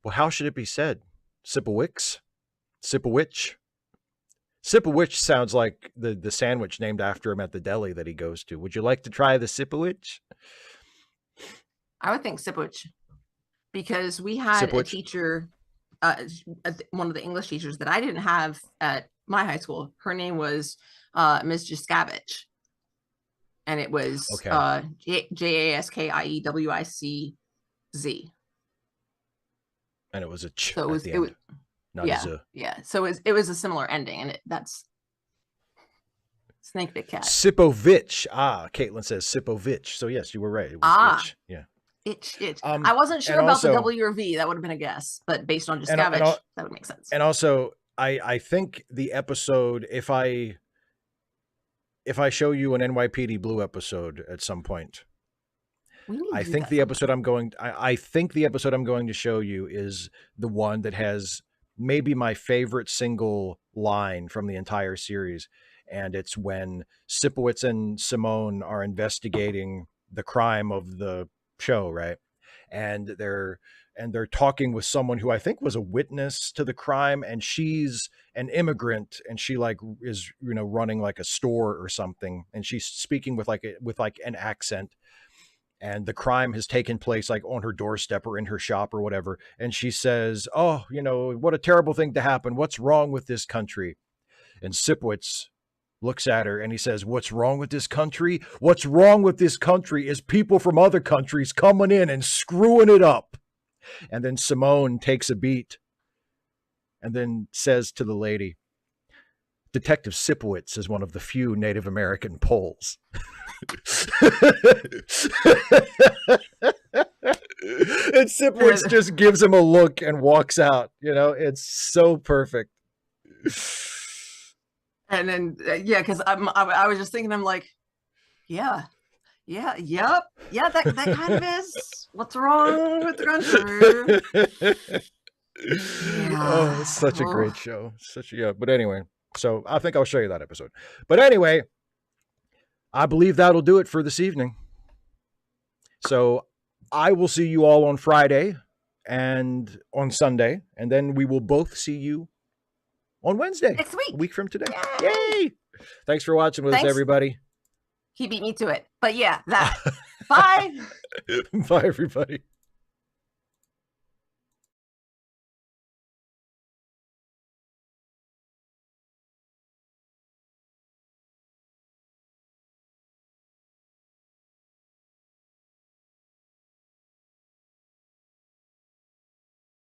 A: Well, how should it be said? Sipowicz? Sipowicz? Sipowicz sounds like the sandwich named after him at the deli that he goes to. Would you like to try the Sipowicz?
B: I would think Sipowicz. Because we had a teacher, one of the English teachers that I didn't have at my high school. Her name was Ms. Jaskavich. And it was Jaskiewicz.
A: And it was a ch.
B: So it was
A: not a z.
B: Yeah. So it was a similar ending, and that's Snake Big Cat.
A: Sipovich. Caitlin says Sipovich. So yes, you were right. It was itch. Yeah.
B: Itch. I wasn't sure about the W or V. That would have been a guess, but based on Jaskavich, that would make sense.
A: And also, I think the episode, if I show you an NYPD Blue episode at some point, I think the episode I'm going to show you is the one that has maybe my favorite single line from the entire series. And it's when Sipowicz and Simone are investigating the crime of the show, right? And they're talking with someone who I think was a witness to the crime, and she's an immigrant, and she is running like a store or something, and she's speaking with an accent, and the crime has taken place like on her doorstep or in her shop or whatever, and she says, oh, what a terrible thing to happen, what's wrong with this country? And Sipowicz looks at her and he says, what's wrong with this country? What's wrong with this country is people from other countries coming in and screwing it up. And then Simone takes a beat and then says to the lady, Detective Sipowicz is one of the few Native American Poles. And Sipowicz just gives him a look and walks out. It's so perfect.
B: And then, because I was just thinking, I'm like, yep. Yeah, that kind of is. What's wrong with the country?
A: Oh, it's such a great show. But anyway, so I think I'll show you that episode. But anyway, I believe that'll do it for this evening. So I will see you all on Friday and on Sunday, and then we will both see you on Wednesday.
B: Next week.
A: A week from today. Yay! Thanks for watching with us, everybody.
B: He beat me to it. But yeah, that. Bye.
A: Bye, everybody.